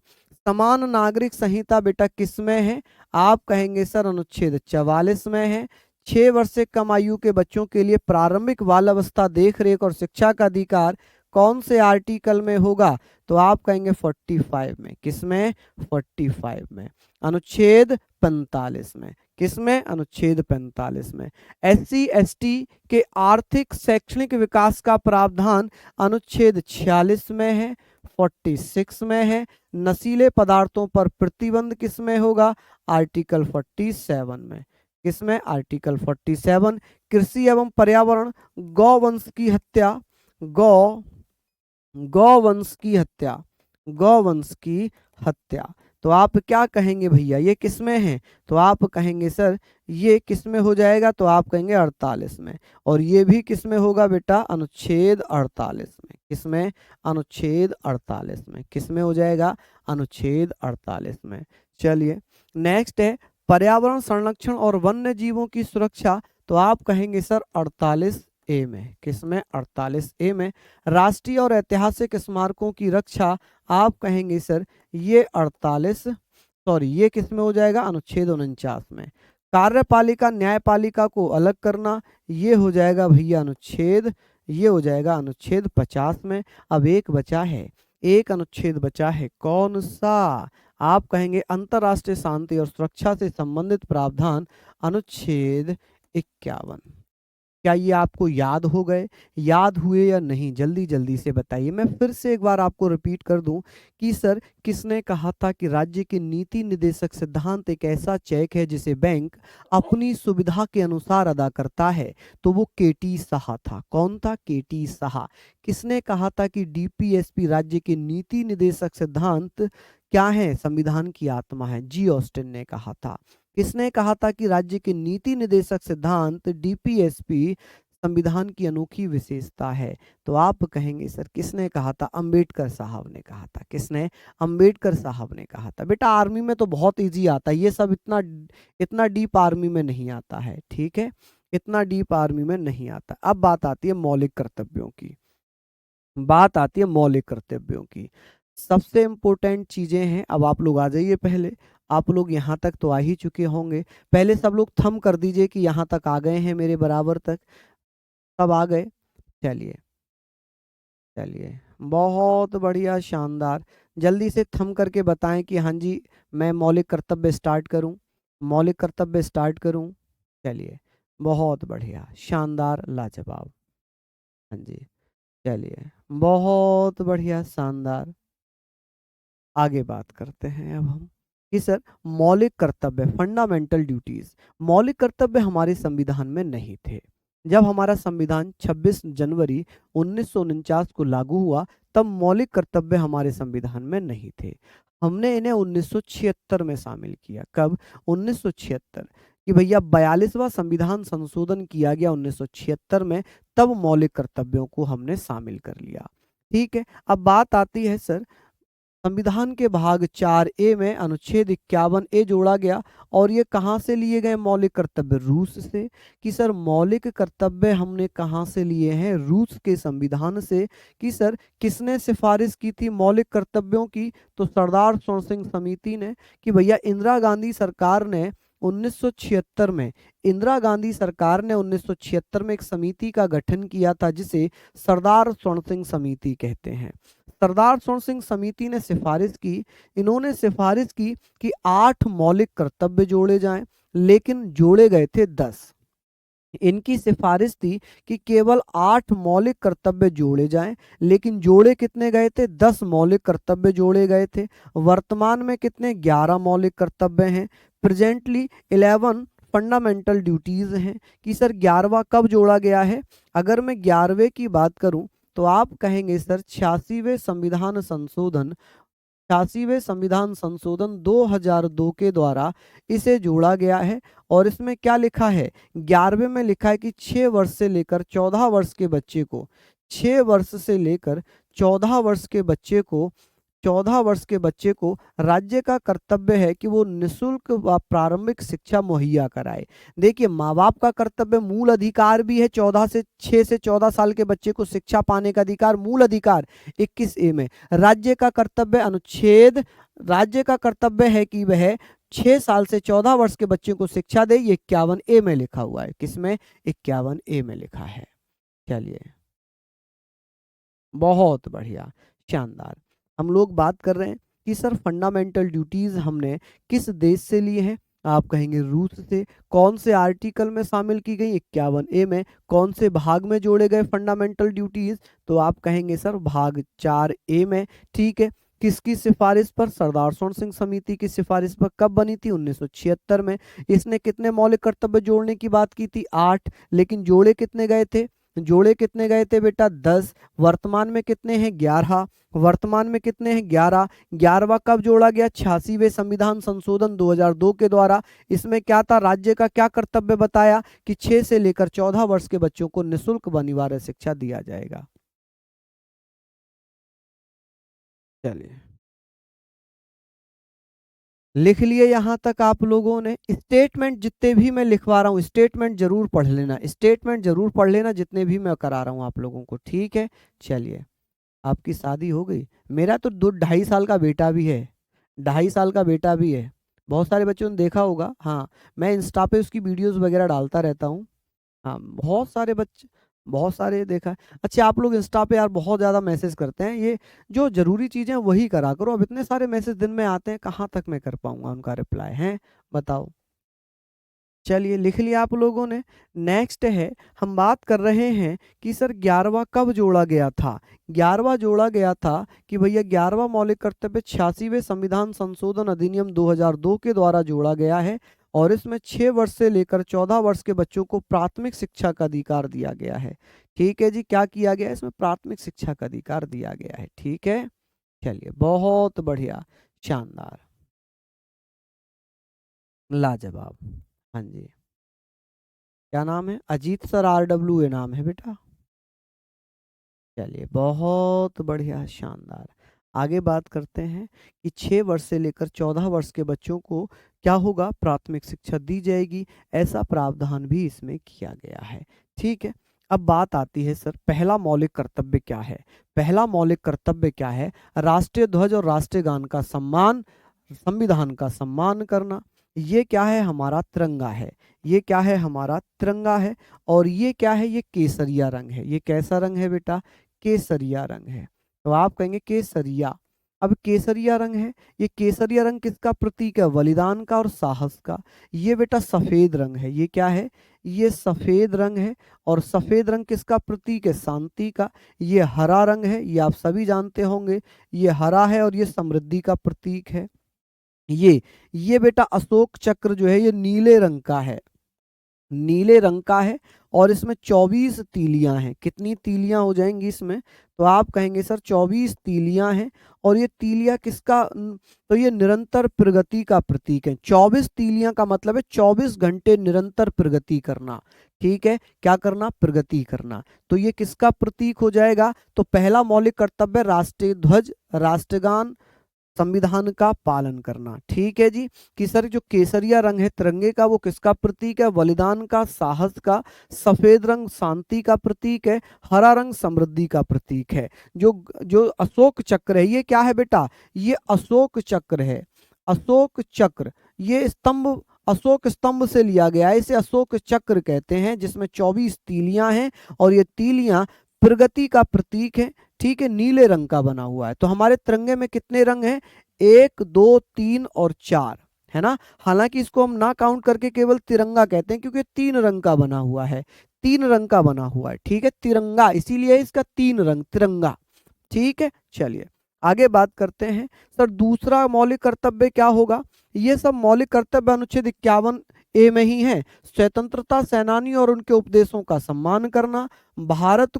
समान नागरिक संहिता बेटा किस में है, आप कहेंगे सर अनुच्छेद 44 में है। 6 वर्ष से कम आयु के बच्चों के लिए प्रारंभिक बाल अवस्था देखरेख और शिक्षा का अधिकार कौन से आर्टिकल में होगा, तो आप कहेंगे 45 में। किस में, 45 में, अनुच्छेद 45 में। किसमें? अनुच्छेद 45 में। SC ST के आर्थिक शैक्षणिक विकास का प्रावधान अनुच्छेद 46 में है, 46 में है। नशीले पदार्थों पर प्रतिबंध किसमें होगा? आर्टिकल 47 में। किसमें? आर्टिकल 47। कृषि एवं पर्यावरण, गौवंश की हत्या, गौवंश की हत्या, गौवंश की हत्या। तो आप क्या कहेंगे भैया, ये किसमें है? तो आप कहेंगे सर ये किसमें हो जाएगा? तो आप कहेंगे 48 में। और ये भी किसमें होगा बेटा? अनुच्छेद 48 में। किसमें? अनुच्छेद 48 में। किसमें हो जाएगा? अनुच्छेद 48 में। चलिए नेक्स्ट है पर्यावरण संरक्षण और वन्य जीवों की सुरक्षा। तो आप कहेंगे सर 48A में। किसमें? 48A में। राष्ट्रीय और ऐतिहासिक स्मारकों की रक्षा, आप कहेंगे सर ये 48, सॉरी ये किसमें हो जाएगा? अनुच्छेद 49 में। कार्यपालिका न्यायपालिका को अलग करना, ये हो जाएगा भैया अनुच्छेद, ये हो जाएगा अनुच्छेद 50 में। अब एक बचा है, एक अनुच्छेद बचा है, कौन सा? आप कहेंगे अंतरराष्ट्रीय शांति और सुरक्षा से संबंधित प्रावधान, अनुच्छेद 51। क्या ये आपको याद हो गए? याद हुए या नहीं? जल्दी जल्दी से बताइए। मैं फिर से एक बार आपको रिपीट कर दूं कि सर किसने कहा था कि राज्य के नीति निर्देशक सिद्धांत एक ऐसा चेक है जिसे बैंक अपनी सुविधा के अनुसार अदा करता है? तो वो केटी साहा था। कौन था? केटी साहा। किसने कहा था कि डीपीएसपी राज्य के नीति निर्देशक सिद्धांत क्या है? संविधान की आत्मा है। जी ऑस्टिन ने कहा था। किसने कहा था कि राज्य के नीति निर्देशक सिद्धांत डीपीएसपी संविधान की अनोखी विशेषता है? तो आप कहेंगे सर किसने कहा था? अंबेडकर साहब ने कहा था। किसने? अंबेडकर साहब ने कहा था। बेटा आर्मी में तो बहुत इजी आता है, ये सब इतना इतना डीप आर्मी में नहीं आता है, ठीक है, इतना डीप आर्मी में नहीं आता। अब बात आती है मौलिक कर्तव्यों की, बात आती है मौलिक कर्तव्यों की। सबसे इम्पोर्टेंट चीजें हैं। अब आप लोग आ जाइए, पहले आप लोग यहाँ तक तो आ ही चुके होंगे। पहले सब लोग थंब कर दीजिए कि यहाँ तक आ गए हैं, मेरे बराबर तक सब आ गए। चलिए चलिए, बहुत बढ़िया, शानदार। जल्दी से थंब करके बताएं कि हाँ जी मैं मौलिक कर्तव्य स्टार्ट करूं, मौलिक कर्तव्य स्टार्ट करूं। चलिए बहुत बढ़िया, शानदार, लाजवाब। हाँ जी चलिए बहुत बढ़िया, शानदार। आगे बात करते हैं अब हम कि सर मौलिक कर्तव्य, फंडामेंटल ड्यूटीज, मौलिक कर्तव्य हमारे संविधान में नहीं थे। जब हमारा संविधान 26 जनवरी 1949 को लागू हुआ तब मौलिक कर्तव्य हमारे संविधान में नहीं थे। हमने इन्हें 1976 में शामिल किया। कब? 1976, कि भैया 42वां संविधान संशोधन किया गया 1976 में, तब मौलिक कर्तव्यों को हमने शामिल कर लिया। ठीक है, अब बात आती है सर संविधान के भाग 4A में अनुच्छेद 51A जोड़ा गया। और ये कहाँ से लिए गए मौलिक कर्तव्य? रूस से। कि सर मौलिक कर्तव्य हमने कहाँ से लिए हैं? रूस के संविधान से। कि सर किसने सिफारिश की थी मौलिक कर्तव्यों की? तो सरदार स्वर्ण सिंह समिति ने। कि भैया इंदिरा गांधी सरकार ने 1976 में, इंदिरा गांधी सरकार ने 1976 में एक समिति का गठन किया था जिसे सरदार स्वर्ण सिंह समिति कहते हैं। सरदार स्वर्ण सिंह समिति ने सिफारिश की, इन्होंने सिफारिश की कि 8 मौलिक कर्तव्य जोड़े जाएं, लेकिन जोड़े गए थे 10। इनकी सिफारिश थी कि केवल 8 मौलिक कर्तव्य जोड़े जाएं, लेकिन जोड़े कितने गए थे? 10 मौलिक कर्तव्य जोड़े गए थे। वर्तमान में कितने? 11 मौलिक कर्तव्य हैं। प्रेजेंटली 11 फंडामेंटल ड्यूटीज हैं। कि सर 11वां कब जोड़ा गया है? अगर मैं 11वें की बात करूं तो आप कहेंगे सर 86वें संविधान संशोधन, 86वें संविधान संशोधन 2002 के द्वारा इसे जोड़ा गया है। और इसमें क्या लिखा है? 11वें में लिखा है कि 6 वर्ष से लेकर 14 वर्ष के बच्चे को, 6 वर्ष से लेकर 14 वर्ष के बच्चे को, 14 वर्ष के बच्चे को राज्य का कर्तव्य है कि वो निःशुल्क प्रारंभिक शिक्षा मुहैया कराए। देखिए माँ बाप का कर्तव्य, मूल अधिकार भी है 6 से 14 साल के बच्चे को शिक्षा पाने का अधिकार, मूल अधिकार 21A में। राज्य का कर्तव्य अनुच्छेद, राज्य का कर्तव्य है कि वह 6 साल से 14 वर्ष के बच्चे को शिक्षा दे, ये 51A में लिखा हुआ है। किसमें? 51A में लिखा है। चलिए बहुत बढ़िया, शानदार। हम लोग बात कर रहे हैं कि सर फंडामेंटल ड्यूटीज हमने किस देश से लिए हैं? आप कहेंगे रूस से। कौन से आर्टिकल में शामिल की गई? 51A में। कौन से भाग में जोड़े गए फंडामेंटल ड्यूटीज? तो आप कहेंगे सर भाग 4A में। ठीक है। किसकी सिफारिश पर? सरदार सोन सिंह समिति की सिफारिश पर। कब बनी थी? 1976 में। इसने कितने मौलिक कर्तव्य जोड़ने की बात की थी? 8। लेकिन जोड़े कितने गए थे? जोड़े कितने गए थे बेटा? 10। वर्तमान में कितने हैं? 11। वर्तमान में कितने हैं? 11। 11वां कब जोड़ा गया? 86वें संविधान संशोधन 2002 के द्वारा। इसमें क्या था? राज्य का क्या कर्तव्य बताया कि 6 से लेकर 14 वर्ष के बच्चों को निःशुल्क व अनिवार्य शिक्षा दिया जाएगा। चलिए, लिख लिए यहां तक आप लोगों ने? स्टेटमेंट जितने भी मैं लिखवा रहा हूं, स्टेटमेंट जरूर पढ़ लेना, स्टेटमेंट जरूर पढ़ लेना जितने भी मैं करा रहा हूं आप लोगों को। ठीक है। चलिए, आपकी शादी हो गई? मेरा तो 2 ढाई साल का बेटा भी है, 2.5 साल का बेटा भी है। बहुत सारे बच्चों ने देखा होगा। हाँ, मैं इंस्टा पे उसकी वीडियोस वगैरह डालता रहता हूँ। हाँ, बहुत सारे बच्चे, बहुत सारे देखा है। अच्छा, आप लोग इंस्टा पे यार बहुत ज़्यादा मैसेज करते हैं, ये जो ज़रूरी चीज़ें वही करा करो। अब इतने सारे मैसेज दिन में आते हैं, कहाँ तक मैं कर पाऊंगा उनका रिप्लाई है? बताओ। चलिए, लिख लिया आप लोगों ने। नेक्स्ट है, हम बात कर रहे हैं कि सर 11वां कब जोड़ा गया था? 11वां जोड़ा गया था कि भैया 11वां मौलिक कर्तव्य 86वें संविधान संशोधन अधिनियम 2002 के द्वारा जोड़ा गया है। और इसमें 6 वर्ष से लेकर 14 वर्ष के बच्चों को प्राथमिक शिक्षा का अधिकार दिया गया है। ठीक है जी, क्या किया गया है? इसमें प्राथमिक शिक्षा का अधिकार दिया गया है। ठीक है। चलिए, बहुत बढ़िया, शानदार, लाजवाब। हाँ जी। क्या नाम है? अजीत सर, RWA नाम है बेटा। चलिए, बहुत बढ़िया, शानदार। आगे बात करते हैं कि 6 वर्ष से लेकर 14 वर्ष के बच्चों को क्या होगा? प्राथमिक शिक्षा दी जाएगी। ऐसा प्रावधान भी इसमें किया गया है। ठीक है। अब बात आती है सर, पहला मौलिक कर्तव्य क्या है? पहला मौलिक कर्तव्य क्या है? राष्ट्रीय ध्वज और राष्ट्रीय गान का सम्मान, संविधान का सम्मान करना। ये क्या है? हमारा तिरंगा है। ये क्या है? हमारा तिरंगा है। और ये क्या है? ये केसरिया रंग है। ये कैसा रंग है बेटा? केसरिया रंग है। तो आप कहेंगे केसरिया। अब केसरिया रंग है, ये केसरिया रंग किसका प्रतीक है? बलिदान का और साहस का। ये बेटा सफेद रंग है। ये क्या है? ये सफेद रंग है। और सफेद रंग किसका प्रतीक है? शांति का। ये हरा रंग है, ये आप सभी जानते होंगे। ये हरा है और ये समृद्धि का प्रतीक है। ये बेटा अशोक चक्र जो है ये नीले रंग का है, नीले रंग का है। और इसमें 24 तीलियां हैं। कितनी तीलियां हो जाएंगी इसमें? तो आप कहेंगे सर 24 तीलियां हैं। और ये तीलियां किसका तो ये निरंतर प्रगति का प्रतीक है। 24 तीलियां का मतलब है 24 घंटे निरंतर प्रगति करना। ठीक है, क्या करना? प्रगति करना। तो ये किसका प्रतीक हो जाएगा? तो पहला मौलिक कर्तव्य राष्ट्रीय ध्वज, राष्ट्रगान, संविधान का पालन करना। ठीक है जी। कि सर जो केसरिया रंग है तिरंगे का, वो किसका प्रतीक है? बलिदान का, साहस का। सफेद रंग शांति का प्रतीक है। हरा रंग समृद्धि का प्रतीक है। जो जो अशोक चक्र है, ये क्या है बेटा? ये अशोक चक्र है। अशोक चक्र, ये स्तंभ अशोक स्तंभ से लिया गया है, इसे अशोक चक्र कहते हैं, जिसमें 24 तीलियां हैं। और ये तीलियां प्रगति का प्रतीक है। ठीक है, नीले रंग का बना हुआ है। तो हमारे तिरंगे में कितने रंग हैं? 1, 2, 3 और 4 है ना। हालांकि इसको हम ना काउंट करके केवल तिरंगा कहते हैं, क्योंकि 3 रंग का बना हुआ है, 3 रंग का बना हुआ है। ठीक है, तिरंगा, इसीलिए इसका 3 रंग, तिरंगा। ठीक है। चलिए, आगे बात करते हैं। सर दूसरा मौलिक कर्तव्य क्या होगा? ये सब मौलिक कर्तव्य अनुच्छेद 51A में ही है। स्वतंत्रता सेनानी और उनके उपदेशों का सम्मान करना, भारत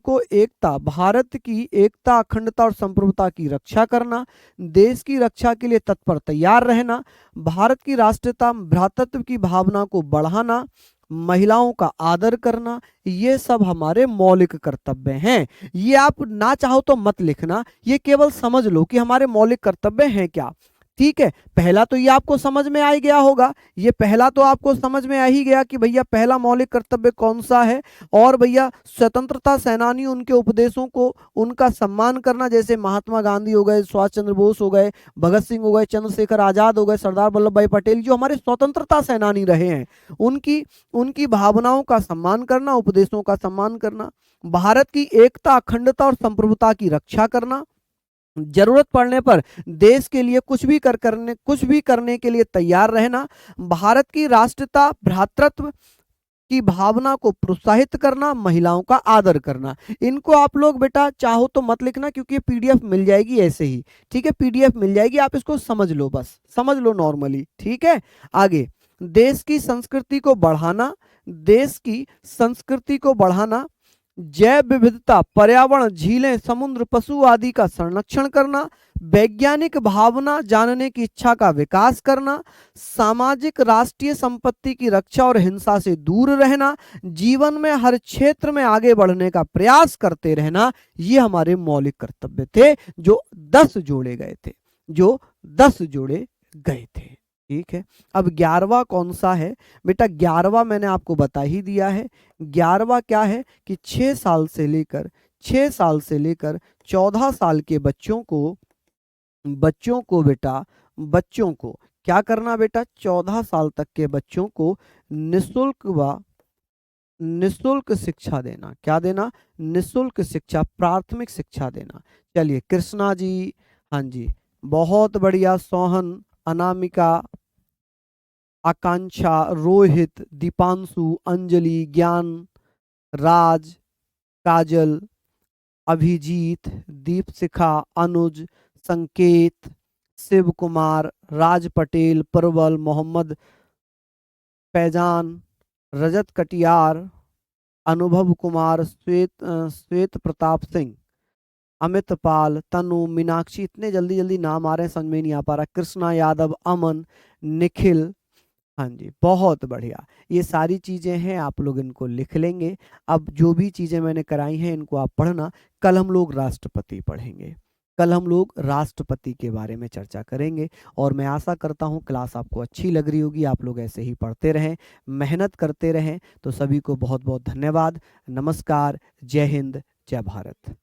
की एकता, अखंडता और संप्रभुता की रक्षा करना, देश की रक्षा के लिए तत्पर तैयार रहना, भारत की राष्ट्रीयता, भ्रातृत्व की भावना को बढ़ाना, महिलाओं का आदर करना। ये सब हमारे मौलिक कर्तव्य हैं। ये आप ना चाहो तो मत लिखना, ये केवल समझ लो कि हमारे मौलिक कर्तव्य हैं क्या। ठीक है, पहला तो ये आपको समझ में आ ही गया होगा। ये पहला तो आपको समझ में आ ही गया कि भैया पहला मौलिक कर्तव्य कौन सा है। और भैया स्वतंत्रता सेनानी, उनके उपदेशों को, उनका सम्मान करना, जैसे महात्मा गांधी हो गए, सुभाष चंद्र बोस हो गए, भगत सिंह हो गए, चंद्रशेखर आजाद हो गए, सरदार वल्लभ भाई पटेल, जो हमारे स्वतंत्रता सेनानी रहे हैं, उनकी उनकी भावनाओं का सम्मान करना, उपदेशों का सम्मान करना, भारत की एकता, अखंडता और संप्रभुता की रक्षा करना, जरूरत पड़ने पर देश के लिए कुछ भी करने के लिए तैयार रहना, भारत की राष्ट्रता भ्रातृत्व की भावना को प्रोत्साहित करना, महिलाओं का आदर करना। इनको आप लोग बेटा चाहो तो मत लिखना, क्योंकि ये पीडीएफ मिल जाएगी ऐसे ही, ठीक है, पीडीएफ मिल जाएगी, आप इसको समझ लो, बस समझ लो नॉर्मली, ठीक है। आगे, देश की संस्कृति को बढ़ाना, देश की संस्कृति को बढ़ाना, जैव विविधता, पर्यावरण, झीलें, समुद्र, पशु आदि का संरक्षण करना, वैज्ञानिक भावना, जानने की इच्छा का विकास करना, सामाजिक राष्ट्रीय संपत्ति की रक्षा और हिंसा से दूर रहना, जीवन में हर क्षेत्र में आगे बढ़ने का प्रयास करते रहना, ये हमारे मौलिक कर्तव्य थे, जो 10 जोड़े गए थे, जो 10 जोड़े गए थे। ठीक है, अब 11वां कौन सा है बेटा? 11वां मैंने आपको बता ही दिया है। 11वां क्या है कि 6 साल से लेकर 14 साल के बच्चों को बेटा, बच्चों को क्या करना बेटा? 14 साल तक के बच्चों को निःशुल्क शिक्षा देना। क्या देना? निःशुल्क शिक्षा, प्राथमिक शिक्षा देना। चलिए कृष्णा जी, हाँ जी, बहुत बढ़िया। सोहन, अनामिका, आकांक्षा, रोहित, दीपांशु, अंजलि, ज्ञान, राज, काजल, अभिजीत, दीपशिखा, अनुज, संकेत, शिव कुमार, राज पटेल, प्रबल, मोहम्मद फैजान, रजत कटियार, अनुभव कुमार, श्वेत प्रताप सिंह, अमित पाल, तनु, मीनाक्षी, इतने जल्दी जल्दी नाम आ रहे हैं, समझ में नहीं आ पा रहा। कृष्णा यादव, अमन, निखिल, हाँ जी, बहुत बढ़िया। ये सारी चीज़ें हैं, आप लोग इनको लिख लेंगे। अब जो भी चीज़ें मैंने कराई हैं इनको आप पढ़ना। कल हम लोग राष्ट्रपति पढ़ेंगे, कल हम लोग राष्ट्रपति के बारे में चर्चा करेंगे। और मैं आशा करता हूँ क्लास आपको अच्छी लग रही होगी, आप लोग ऐसे ही पढ़ते रहें, मेहनत करते रहें। तो सभी को बहुत बहुत धन्यवाद। नमस्कार, जय हिंद, जय भारत।